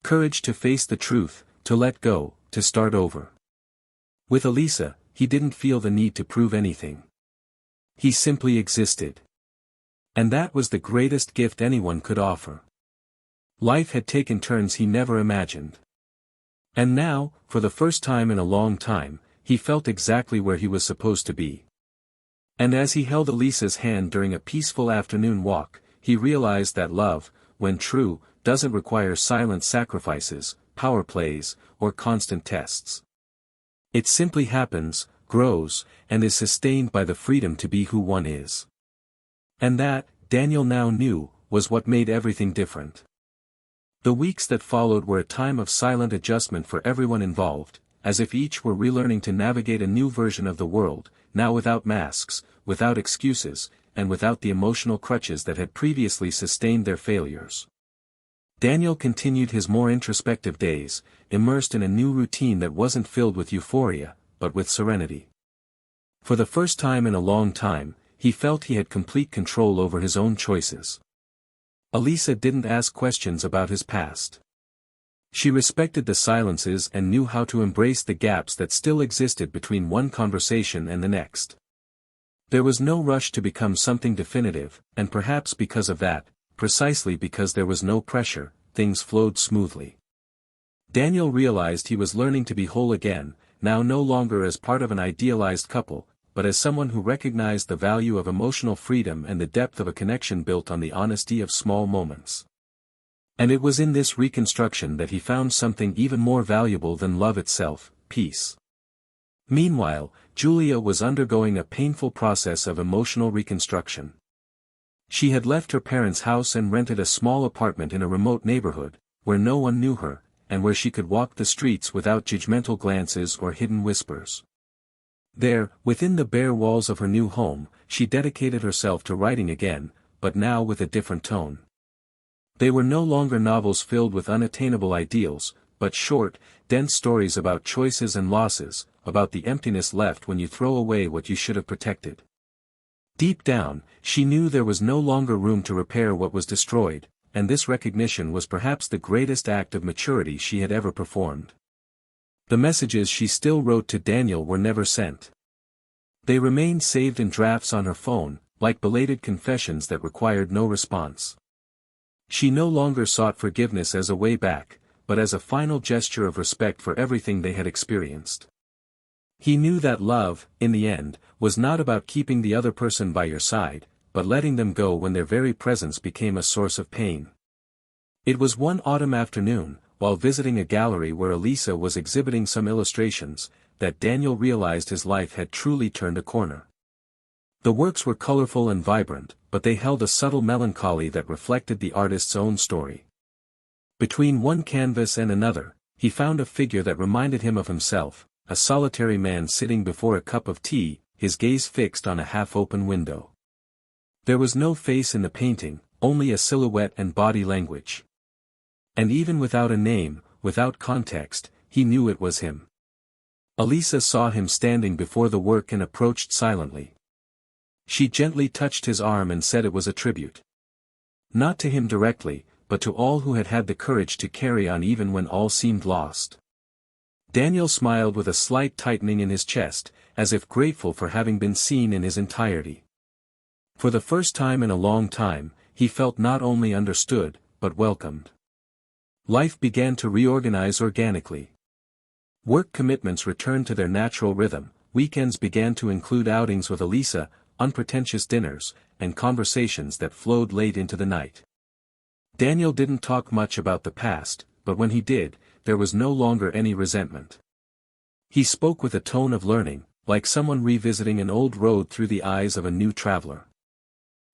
Courage to face the truth, to let go, to start over. With Elisa, he didn't feel the need to prove anything. He simply existed. And that was the greatest gift anyone could offer. Life had taken turns he never imagined. And now, for the first time in a long time, he felt exactly where he was supposed to be. And as he held Elisa's hand during a peaceful afternoon walk, he realized that love, when true, doesn't require silent sacrifices, power plays, or constant tests. It simply happens, grows, and is sustained by the freedom to be who one is. And that, Daniel now knew, was what made everything different. The weeks that followed were a time of silent adjustment for everyone involved, as if each were relearning to navigate a new version of the world, now without masks, without excuses, and without the emotional crutches that had previously sustained their failures. Daniel continued his more introspective days, immersed in a new routine that wasn't filled with euphoria, but with serenity. For the first time in a long time, he felt he had complete control over his own choices. Elisa didn't ask questions about his past. She respected the silences and knew how to embrace the gaps that still existed between one conversation and the next. There was no rush to become something definitive, and perhaps because of that, precisely because there was no pressure, things flowed smoothly. Daniel realized he was learning to be whole again, now no longer as part of an idealized couple, but as someone who recognized the value of emotional freedom and the depth of a connection built on the honesty of small moments. And it was in this reconstruction that he found something even more valuable than love itself, peace. Meanwhile, Julia was undergoing a painful process of emotional reconstruction. She had left her parents' house and rented a small apartment in a remote neighborhood, where no one knew her, and where she could walk the streets without judgmental glances or hidden whispers. There, within the bare walls of her new home, she dedicated herself to writing again, but now with a different tone. They were no longer novels filled with unattainable ideals, but short, dense stories about choices and losses, about the emptiness left when you throw away what you should have protected. Deep down, she knew there was no longer room to repair what was destroyed, and this recognition was perhaps the greatest act of maturity she had ever performed. The messages she still wrote to Daniel were never sent. They remained saved in drafts on her phone, like belated confessions that required no response. She no longer sought forgiveness as a way back, but as a final gesture of respect for everything they had experienced. He knew that love, in the end, was not about keeping the other person by your side, but letting them go when their very presence became a source of pain. It was one autumn afternoon, while visiting a gallery where Elisa was exhibiting some illustrations, that Daniel realized his life had truly turned a corner. The works were colorful and vibrant, but they held a subtle melancholy that reflected the artist's own story. Between one canvas and another, he found a figure that reminded him of himself, a solitary man sitting before a cup of tea, his gaze fixed on a half-open window. There was no face in the painting, only a silhouette and body language. And even without a name, without context, he knew it was him. Elisa saw him standing before the work and approached silently. She gently touched his arm and said it was a tribute. Not to him directly, but to all who had had the courage to carry on even when all seemed lost. Daniel smiled with a slight tightening in his chest, as if grateful for having been seen in his entirety. For the first time in a long time, he felt not only understood, but welcomed. Life began to reorganize organically. Work commitments returned to their natural rhythm, weekends began to include outings with Elisa, unpretentious dinners, and conversations that flowed late into the night. Daniel didn't talk much about the past, but when he did, there was no longer any resentment. He spoke with a tone of learning, like someone revisiting an old road through the eyes of a new traveler.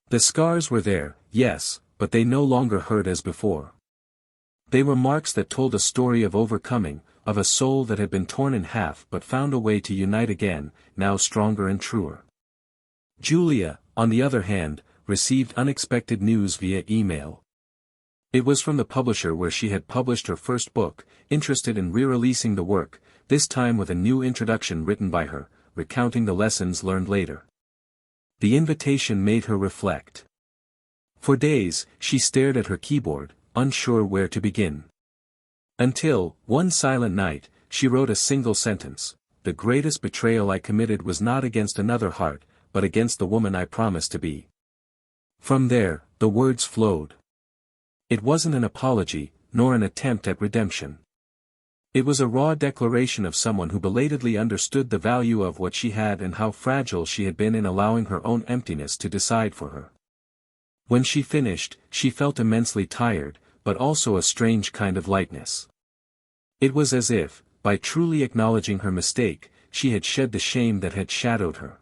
The scars were there, yes, but they no longer hurt as before. They were marks that told a story of overcoming, of a soul that had been torn in half but found a way to unite again, now stronger and truer. Julia, on the other hand, received unexpected news via email. It was from the publisher where she had published her first book, interested in re-releasing the work, this time with a new introduction written by her, recounting the lessons learned later. The invitation made her reflect. For days, she stared at her keyboard, unsure where to begin. Until, one silent night, she wrote a single sentence: "The greatest betrayal I committed was not against another heart, but against the woman I promised to be." From there, the words flowed. It wasn't an apology, nor an attempt at redemption. It was a raw declaration of someone who belatedly understood the value of what she had and how fragile she had been in allowing her own emptiness to decide for her. When she finished, she felt immensely tired, but also a strange kind of lightness. It was as if, by truly acknowledging her mistake, she had shed the shame that had shadowed her.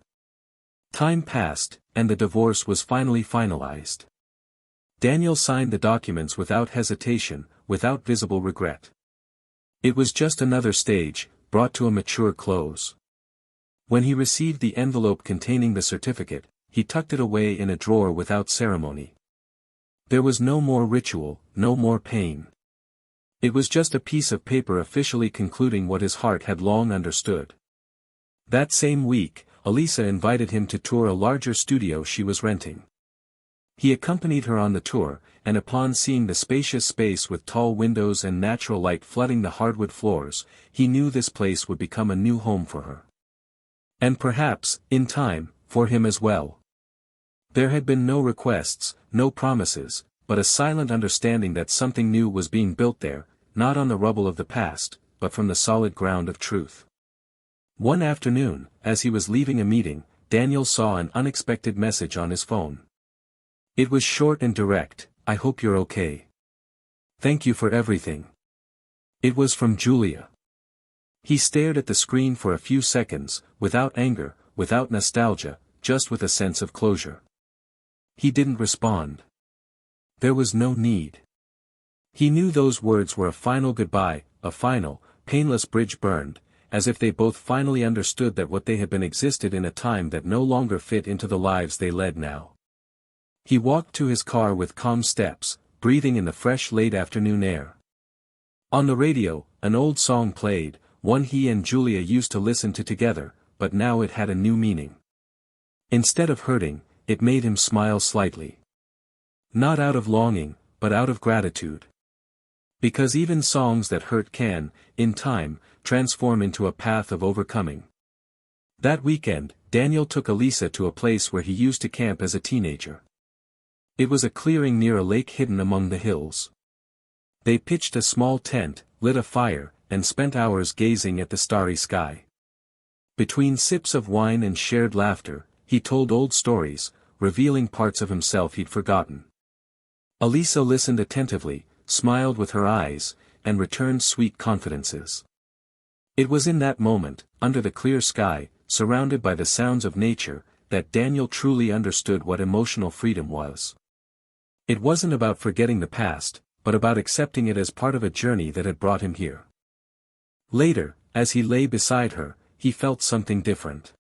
Time passed, and the divorce was finally finalized. Daniel signed the documents without hesitation, without visible regret. It was just another stage, brought to a mature close. When he received the envelope containing the certificate, he tucked it away in a drawer without ceremony. There was no more ritual, no more pain. It was just a piece of paper officially concluding what his heart had long understood. That same week, Elisa invited him to tour a larger studio she was renting. He accompanied her on the tour, and upon seeing the spacious space with tall windows and natural light flooding the hardwood floors, he knew this place would become a new home for her. And perhaps, in time, for him as well. There had been no requests, no promises, but a silent understanding that something new was being built there, not on the rubble of the past, but from the solid ground of truth. One afternoon, as he was leaving a meeting, Daniel saw an unexpected message on his phone. It was short and direct, "I hope you're okay. Thank you for everything." It was from Julia. He stared at the screen for a few seconds, without anger, without nostalgia, just with a sense of closure. He didn't respond. There was no need. He knew those words were a final goodbye, a final, painless bridge burned, as if they both finally understood that what they had been existed in a time that no longer fit into the lives they led now. He walked to his car with calm steps, breathing in the fresh late afternoon air. On the radio, an old song played, one he and Julia used to listen to together, but now it had a new meaning. Instead of hurting, it made him smile slightly. Not out of longing, but out of gratitude. Because even songs that hurt can, in time, transform into a path of overcoming. That weekend, Daniel took Elisa to a place where he used to camp as a teenager. It was a clearing near a lake hidden among the hills. They pitched a small tent, lit a fire, and spent hours gazing at the starry sky. Between sips of wine and shared laughter, he told old stories, revealing parts of himself he'd forgotten. Elisa listened attentively, smiled with her eyes, and returned sweet confidences. It was in that moment, under the clear sky, surrounded by the sounds of nature, that Daniel truly understood what emotional freedom was. It wasn't about forgetting the past, but about accepting it as part of a journey that had brought him here. Later, as he lay beside her, he felt something different.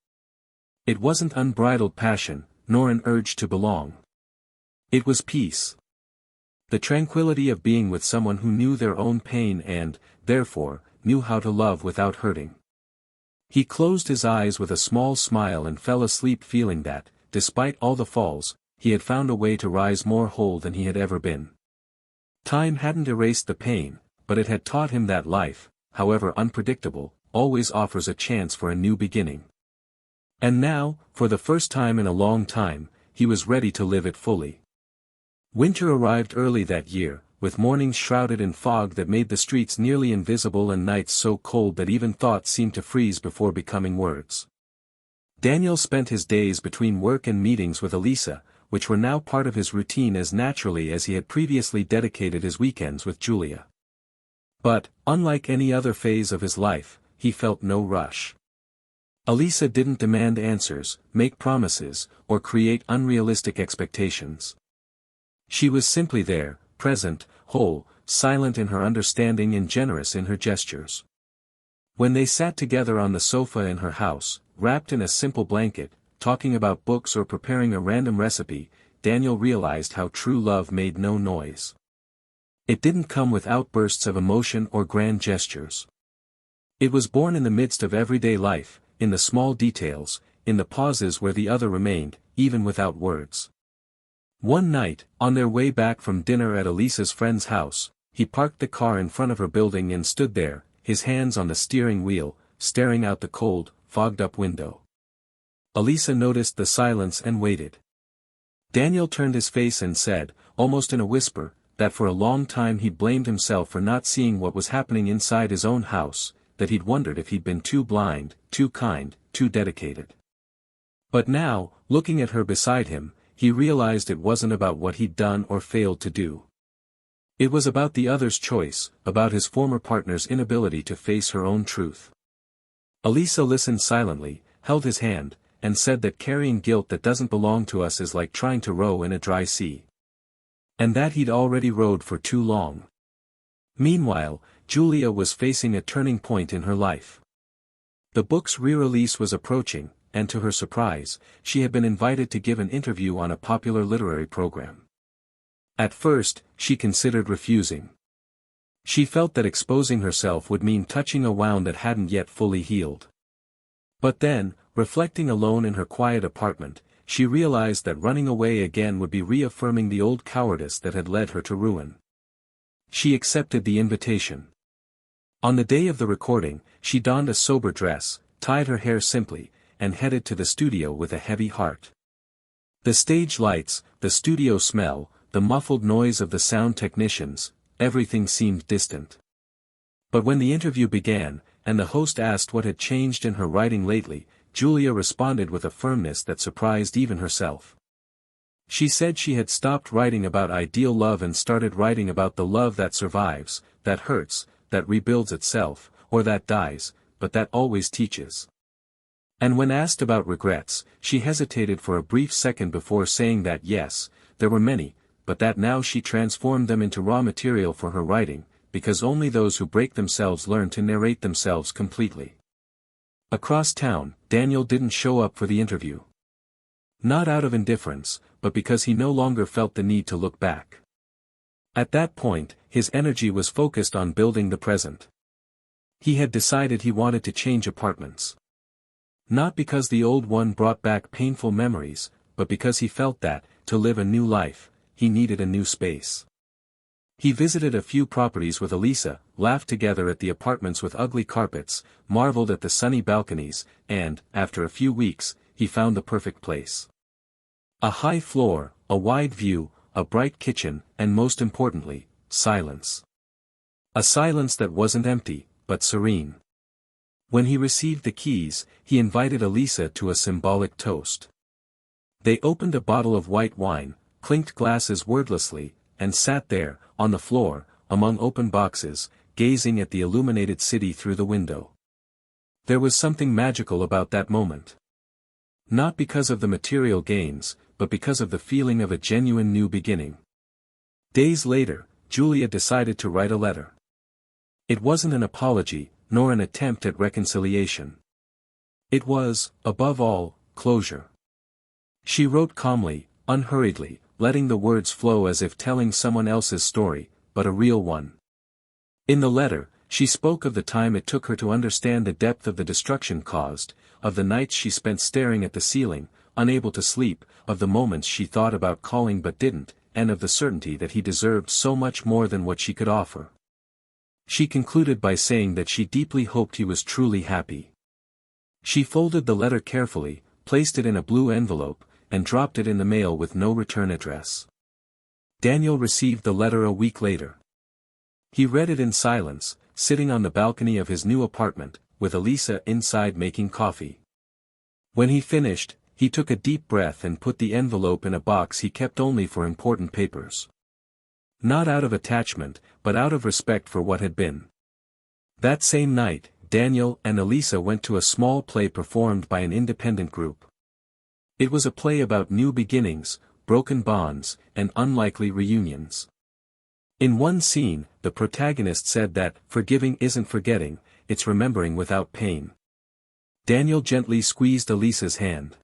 It wasn't unbridled passion, nor an urge to belong. It was peace. The tranquility of being with someone who knew their own pain and, therefore, knew how to love without hurting. He closed his eyes with a small smile and fell asleep feeling that, despite all the falls, he had found a way to rise more whole than he had ever been. Time hadn't erased the pain, but it had taught him that life, however unpredictable, always offers a chance for a new beginning. And now, for the first time in a long time, he was ready to live it fully. Winter arrived early that year, with mornings shrouded in fog that made the streets nearly invisible and nights so cold that even thoughts seemed to freeze before becoming words. Daniel spent his days between work and meetings with Elisa, which were now part of his routine as naturally as he had previously dedicated his weekends with Julia. But, unlike any other phase of his life, he felt no rush. Elisa didn't demand answers, make promises, or create unrealistic expectations. She was simply there, present, whole, silent in her understanding and generous in her gestures. When they sat together on the sofa in her house, wrapped in a simple blanket, talking about books or preparing a random recipe, Daniel realized how true love made no noise. It didn't come with outbursts of emotion or grand gestures. It was born in the midst of everyday life, in the small details, in the pauses where the other remained, even without words. One night, on their way back from dinner at Elisa's friend's house, he parked the car in front of her building and stood there, his hands on the steering wheel, staring out the cold, fogged-up window. Elisa noticed the silence and waited. Daniel turned his face and said, almost in a whisper, that for a long time he'd blamed himself for not seeing what was happening inside his own house, that he'd wondered if he'd been too blind, too kind, too dedicated. But now, looking at her beside him, he realized it wasn't about what he'd done or failed to do. It was about the other's choice, about his former partner's inability to face her own truth. Elisa listened silently, held his hand, and said that carrying guilt that doesn't belong to us is like trying to row in a dry sea. And that he'd already rowed for too long. Meanwhile, Julia was facing a turning point in her life. The book's re-release was approaching, and to her surprise, she had been invited to give an interview on a popular literary program. At first, she considered refusing. She felt that exposing herself would mean touching a wound that hadn't yet fully healed. But then, reflecting alone in her quiet apartment, she realized that running away again would be reaffirming the old cowardice that had led her to ruin. She accepted the invitation. On the day of the recording, she donned a sober dress, tied her hair simply, and headed to the studio with a heavy heart. The stage lights, the studio smell, the muffled noise of the sound technicians, everything seemed distant. But when the interview began, and the host asked what had changed in her writing lately, Julia responded with a firmness that surprised even herself. She said she had stopped writing about ideal love and started writing about the love that survives, that hurts, that rebuilds itself, or that dies, but that always teaches. And when asked about regrets, she hesitated for a brief second before saying that yes, there were many, but that now she transformed them into raw material for her writing, because only those who break themselves learn to narrate themselves completely. Across town, Daniel didn't show up for the interview. Not out of indifference, but because he no longer felt the need to look back. At that point, his energy was focused on building the present. He had decided he wanted to change apartments. Not because the old one brought back painful memories, but because he felt that, to live a new life, he needed a new space. He visited a few properties with Elisa, laughed together at the apartments with ugly carpets, marveled at the sunny balconies, and, after a few weeks, he found the perfect place. A high floor, a wide view, a bright kitchen, and most importantly, silence. A silence that wasn't empty, but serene. When he received the keys, he invited Elisa to a symbolic toast. They opened a bottle of white wine, clinked glasses wordlessly, and sat there, on the floor, among open boxes, gazing at the illuminated city through the window. There was something magical about that moment. Not because of the material gains, but because of the feeling of a genuine new beginning. Days later, Julia decided to write a letter. It wasn't an apology, nor an attempt at reconciliation. It was, above all, closure. She wrote calmly, unhurriedly, letting the words flow as if telling someone else's story, but a real one. In the letter, she spoke of the time it took her to understand the depth of the destruction caused, of the nights she spent staring at the ceiling, unable to sleep, of the moments she thought about calling but didn't, and of the certainty that he deserved so much more than what she could offer. She concluded by saying that she deeply hoped he was truly happy. She folded the letter carefully, placed it in a blue envelope, and dropped it in the mail with no return address. Daniel received the letter a week later. He read it in silence, sitting on the balcony of his new apartment, with Elisa inside making coffee. When he finished, he took a deep breath and put the envelope in a box he kept only for important papers. Not out of attachment, but out of respect for what had been. That same night, Daniel and Elisa went to a small play performed by an independent group. It was a play about new beginnings, broken bonds, and unlikely reunions. In one scene, the protagonist said that, forgiving isn't forgetting, it's remembering without pain. Daniel gently squeezed Elisa's hand.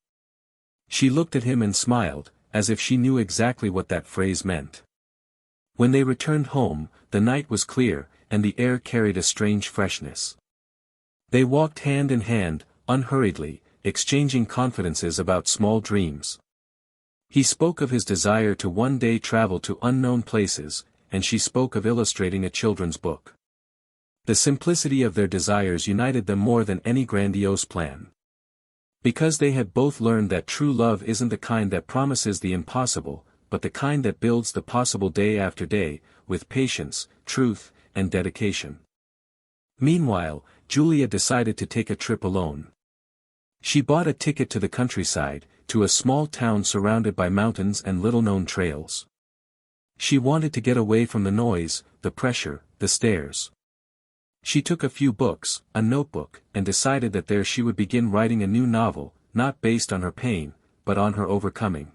She looked at him and smiled, as if she knew exactly what that phrase meant. When they returned home, the night was clear, and the air carried a strange freshness. They walked hand in hand, unhurriedly, exchanging confidences about small dreams. He spoke of his desire to one day travel to unknown places, and she spoke of illustrating a children's book. The simplicity of their desires united them more than any grandiose plan. Because they had both learned that true love isn't the kind that promises the impossible, but the kind that builds the possible day after day, with patience, truth, and dedication. Meanwhile, Julia decided to take a trip alone. She bought a ticket to the countryside, to a small town surrounded by mountains and little-known trails. She wanted to get away from the noise, the pressure, the stairs. She took a few books, a notebook, and decided that there she would begin writing a new novel, not based on her pain, but on her overcoming.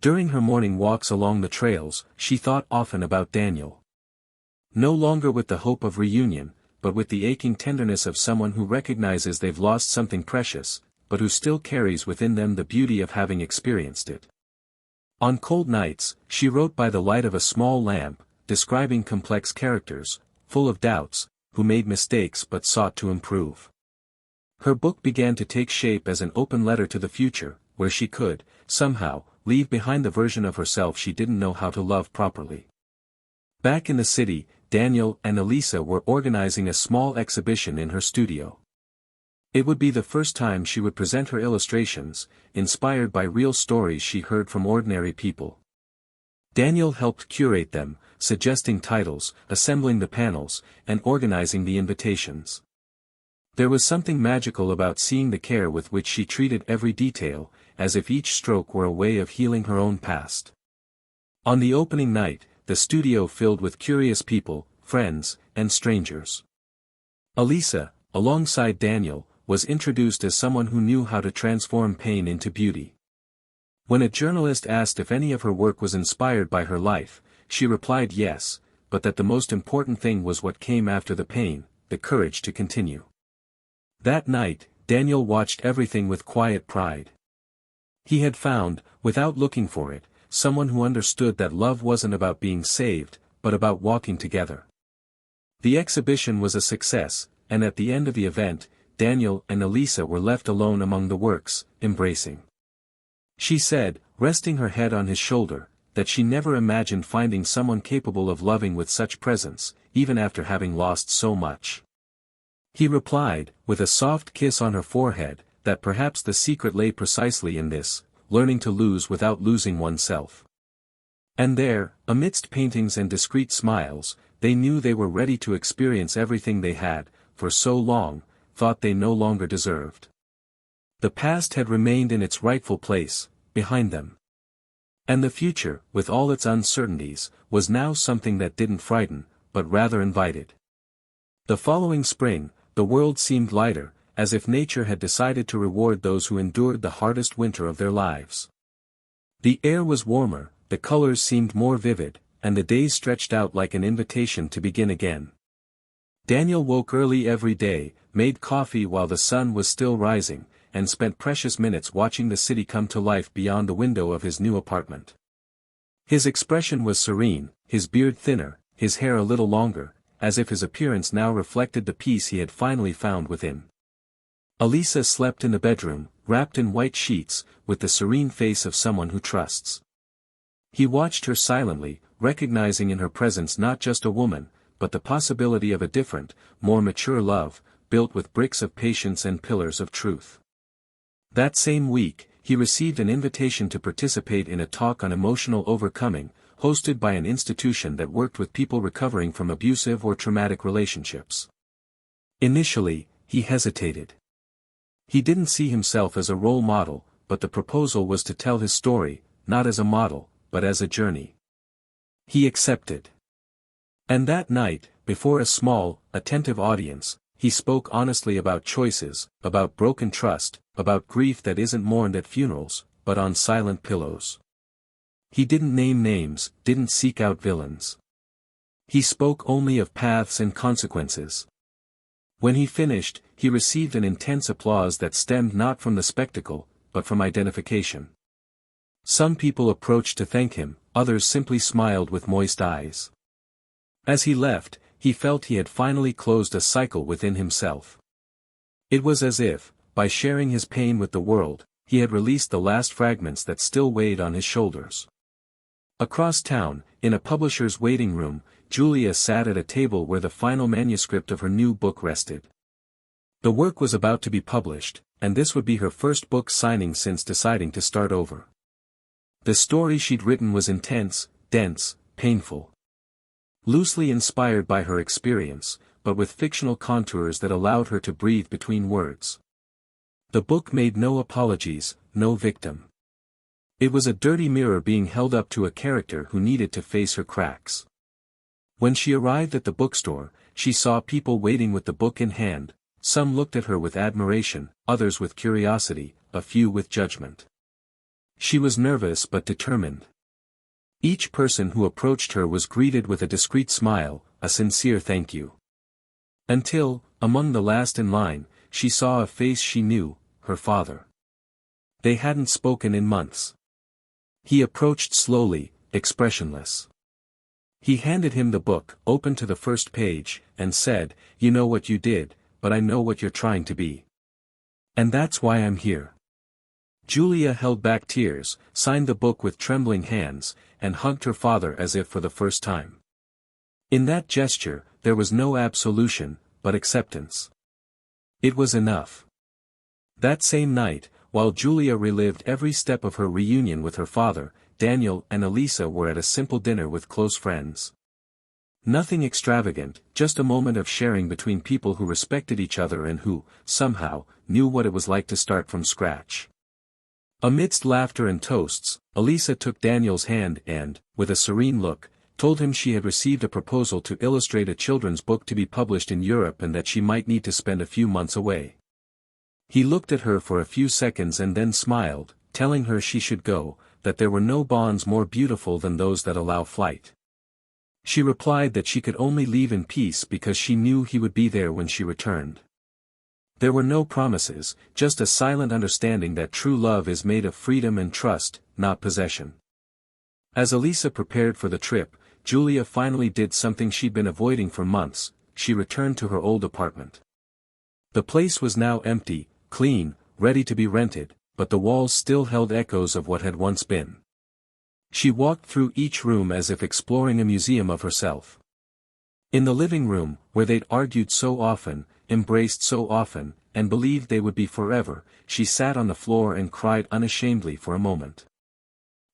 During her morning walks along the trails, she thought often about Daniel. No longer with the hope of reunion, but with the aching tenderness of someone who recognizes they've lost something precious, but who still carries within them the beauty of having experienced it. On cold nights, she wrote by the light of a small lamp, describing complex characters, full of doubts, who made mistakes but sought to improve. Her book began to take shape as an open letter to the future, where she could, somehow, leave behind the version of herself she didn't know how to love properly. Back in the city, Daniel and Elisa were organizing a small exhibition in her studio. It would be the first time she would present her illustrations, inspired by real stories she heard from ordinary people. Daniel helped curate them, suggesting titles, assembling the panels, and organizing the invitations. There was something magical about seeing the care with which she treated every detail, as if each stroke were a way of healing her own past. On the opening night, the studio filled with curious people, friends, and strangers. Elisa, alongside Daniel, was introduced as someone who knew how to transform pain into beauty. When a journalist asked if any of her work was inspired by her life, she replied yes, but that the most important thing was what came after the pain, the courage to continue. That night, Daniel watched everything with quiet pride. He had found, without looking for it, someone who understood that love wasn't about being saved, but about walking together. The exhibition was a success, and at the end of the event, Daniel and Elisa were left alone among the works, embracing. She said, resting her head on his shoulder, that she never imagined finding someone capable of loving with such presence, even after having lost so much. He replied, with a soft kiss on her forehead, that perhaps the secret lay precisely in this, learning to lose without losing oneself. And there, amidst paintings and discreet smiles, they knew they were ready to experience everything they had, for so long, thought they no longer deserved. The past had remained in its rightful place, behind them. And the future, with all its uncertainties, was now something that didn't frighten, but rather invited. The following spring, the world seemed lighter, as if nature had decided to reward those who endured the hardest winter of their lives. The air was warmer, the colors seemed more vivid, and the days stretched out like an invitation to begin again. Daniel woke early every day, made coffee while the sun was still rising, and spent precious minutes watching the city come to life beyond the window of his new apartment. His expression was serene, his beard thinner, his hair a little longer, as if his appearance now reflected the peace he had finally found within. Elisa slept in the bedroom, wrapped in white sheets, with the serene face of someone who trusts. He watched her silently, recognizing in her presence not just a woman, but the possibility of a different, more mature love, built with bricks of patience and pillars of truth. That same week, he received an invitation to participate in a talk on emotional overcoming, hosted by an institution that worked with people recovering from abusive or traumatic relationships. Initially, he hesitated. He didn't see himself as a role model, but the proposal was to tell his story, not as a model, but as a journey. He accepted. And that night, before a small, attentive audience, he spoke honestly about choices, about broken trust, about grief that isn't mourned at funerals, but on silent pillows. He didn't name names, didn't seek out villains. He spoke only of paths and consequences. When he finished, he received an intense applause that stemmed not from the spectacle, but from identification. Some people approached to thank him, others simply smiled with moist eyes. As he left, he felt he had finally closed a cycle within himself. It was as if, by sharing his pain with the world, he had released the last fragments that still weighed on his shoulders. Across town, in a publisher's waiting room, Julia sat at a table where the final manuscript of her new book rested. The work was about to be published, and this would be her first book signing since deciding to start over. The story she'd written was intense, dense, painful. Loosely inspired by her experience, but with fictional contours that allowed her to breathe between words. The book made no apologies, no victim. It was a dirty mirror being held up to a character who needed to face her cracks. When she arrived at the bookstore, she saw people waiting with the book in hand. Some looked at her with admiration, others with curiosity, a few with judgment. She was nervous but determined. Each person who approached her was greeted with a discreet smile, a sincere thank you. Until, among the last in line, she saw a face she knew, her father. They hadn't spoken in months. He approached slowly, expressionless. He handed him the book, opened to the first page, and said, "You know what you did, but I know what you're trying to be. And that's why I'm here." Julia held back tears, signed the book with trembling hands, and hugged her father as if for the first time. In that gesture, there was no absolution, but acceptance. It was enough. That same night, while Julia relived every step of her reunion with her father, Daniel and Elisa were at a simple dinner with close friends. Nothing extravagant, just a moment of sharing between people who respected each other and who, somehow, knew what it was like to start from scratch. Amidst laughter and toasts, Elisa took Daniel's hand and, with a serene look, told him she had received a proposal to illustrate a children's book to be published in Europe and that she might need to spend a few months away. He looked at her for a few seconds and then smiled, telling her she should go, that there were no bonds more beautiful than those that allow flight. She replied that she could only leave in peace because she knew he would be there when she returned. There were no promises, just a silent understanding that true love is made of freedom and trust, not possession. As Elisa prepared for the trip, Julia finally did something she'd been avoiding for months. She returned to her old apartment. The place was now empty, clean, ready to be rented, but the walls still held echoes of what had once been. She walked through each room as if exploring a museum of herself. In the living room, where they'd argued so often, embraced so often, and believed they would be forever, she sat on the floor and cried unashamedly for a moment.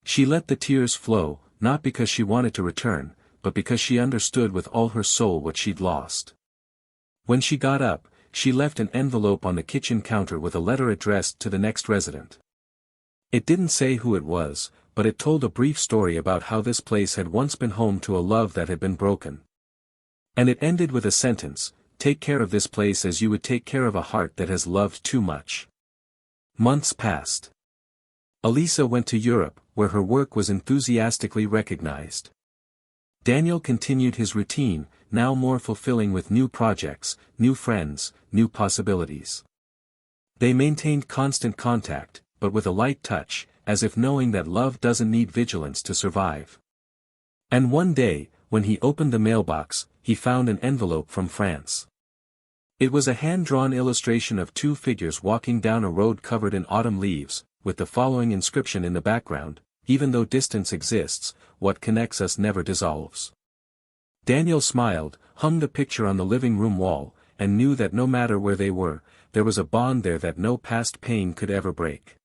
She let the tears flow, not because she wanted to return, but because she understood with all her soul what she'd lost. When she got up, she left an envelope on the kitchen counter with a letter addressed to the next resident. It didn't say who it was, but it told a brief story about how this place had once been home to a love that had been broken. And it ended with a sentence, "Take care of this place as you would take care of a heart that has loved too much." Months passed. Elisa went to Europe, where her work was enthusiastically recognized. Daniel continued his routine, now more fulfilling with new projects, new friends, new possibilities. They maintained constant contact, but with a light touch, as if knowing that love doesn't need vigilance to survive. And one day, when he opened the mailbox, he found an envelope from France. It was a hand-drawn illustration of two figures walking down a road covered in autumn leaves, with the following inscription in the background: "Even though distance exists, what connects us never dissolves." Daniel smiled, hung the picture on the living room wall, and knew that no matter where they were, there was a bond there that no past pain could ever break.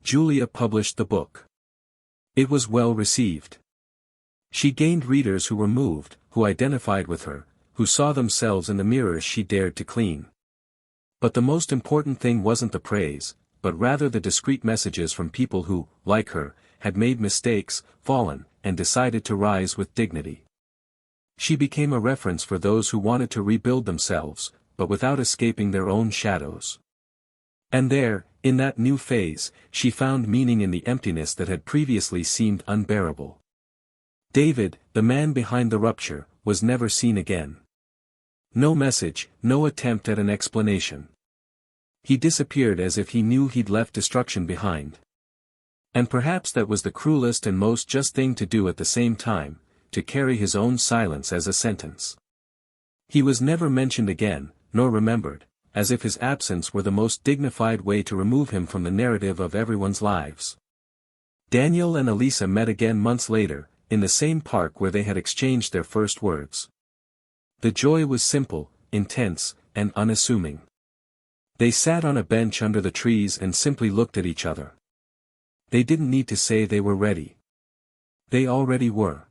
Julia published the book. It was well received. She gained readers who were moved, who identified with her, who saw themselves in the mirrors she dared to clean. But the most important thing wasn't the praise, but rather the discreet messages from people who, like her, had made mistakes, fallen, and decided to rise with dignity. She became a reference for those who wanted to rebuild themselves, but without escaping their own shadows. And there, in that new phase, she found meaning in the emptiness that had previously seemed unbearable. David, the man behind the rupture, was never seen again. No message, no attempt at an explanation. He disappeared as if he knew he'd left destruction behind. And perhaps that was the cruelest and most just thing to do at the same time, to carry his own silence as a sentence. He was never mentioned again, nor remembered, as if his absence were the most dignified way to remove him from the narrative of everyone's lives. Daniel and Elisa met again months later, in the same park where they had exchanged their first words. The joy was simple, intense, and unassuming. They sat on a bench under the trees and simply looked at each other. They didn't need to say they were ready. They already were.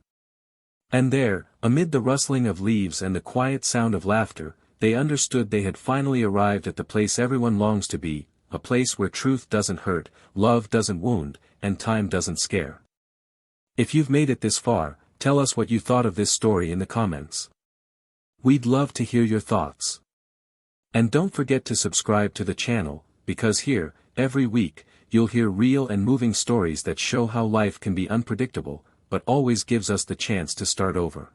And there, amid the rustling of leaves and the quiet sound of laughter, they understood they had finally arrived at the place everyone longs to be, a place where truth doesn't hurt, love doesn't wound, and time doesn't scare. If you've made it this far, tell us what you thought of this story in the comments. We'd love to hear your thoughts. And don't forget to subscribe to the channel, because here, every week, you'll hear real and moving stories that show how life can be unpredictable, but always gives us the chance to start over.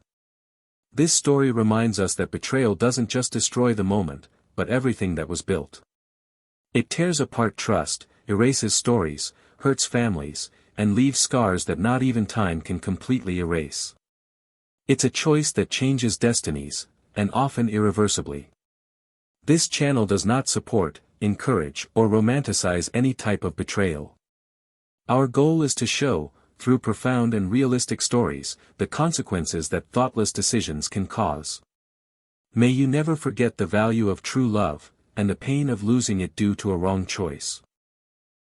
This story reminds us that betrayal doesn't just destroy the moment, but everything that was built. It tears apart trust, erases stories, hurts families, and leave scars that not even time can completely erase. It's a choice that changes destinies, and often irreversibly. This channel does not support, encourage, or romanticize any type of betrayal. Our goal is to show, through profound and realistic stories, the consequences that thoughtless decisions can cause. May you never forget the value of true love, and the pain of losing it due to a wrong choice.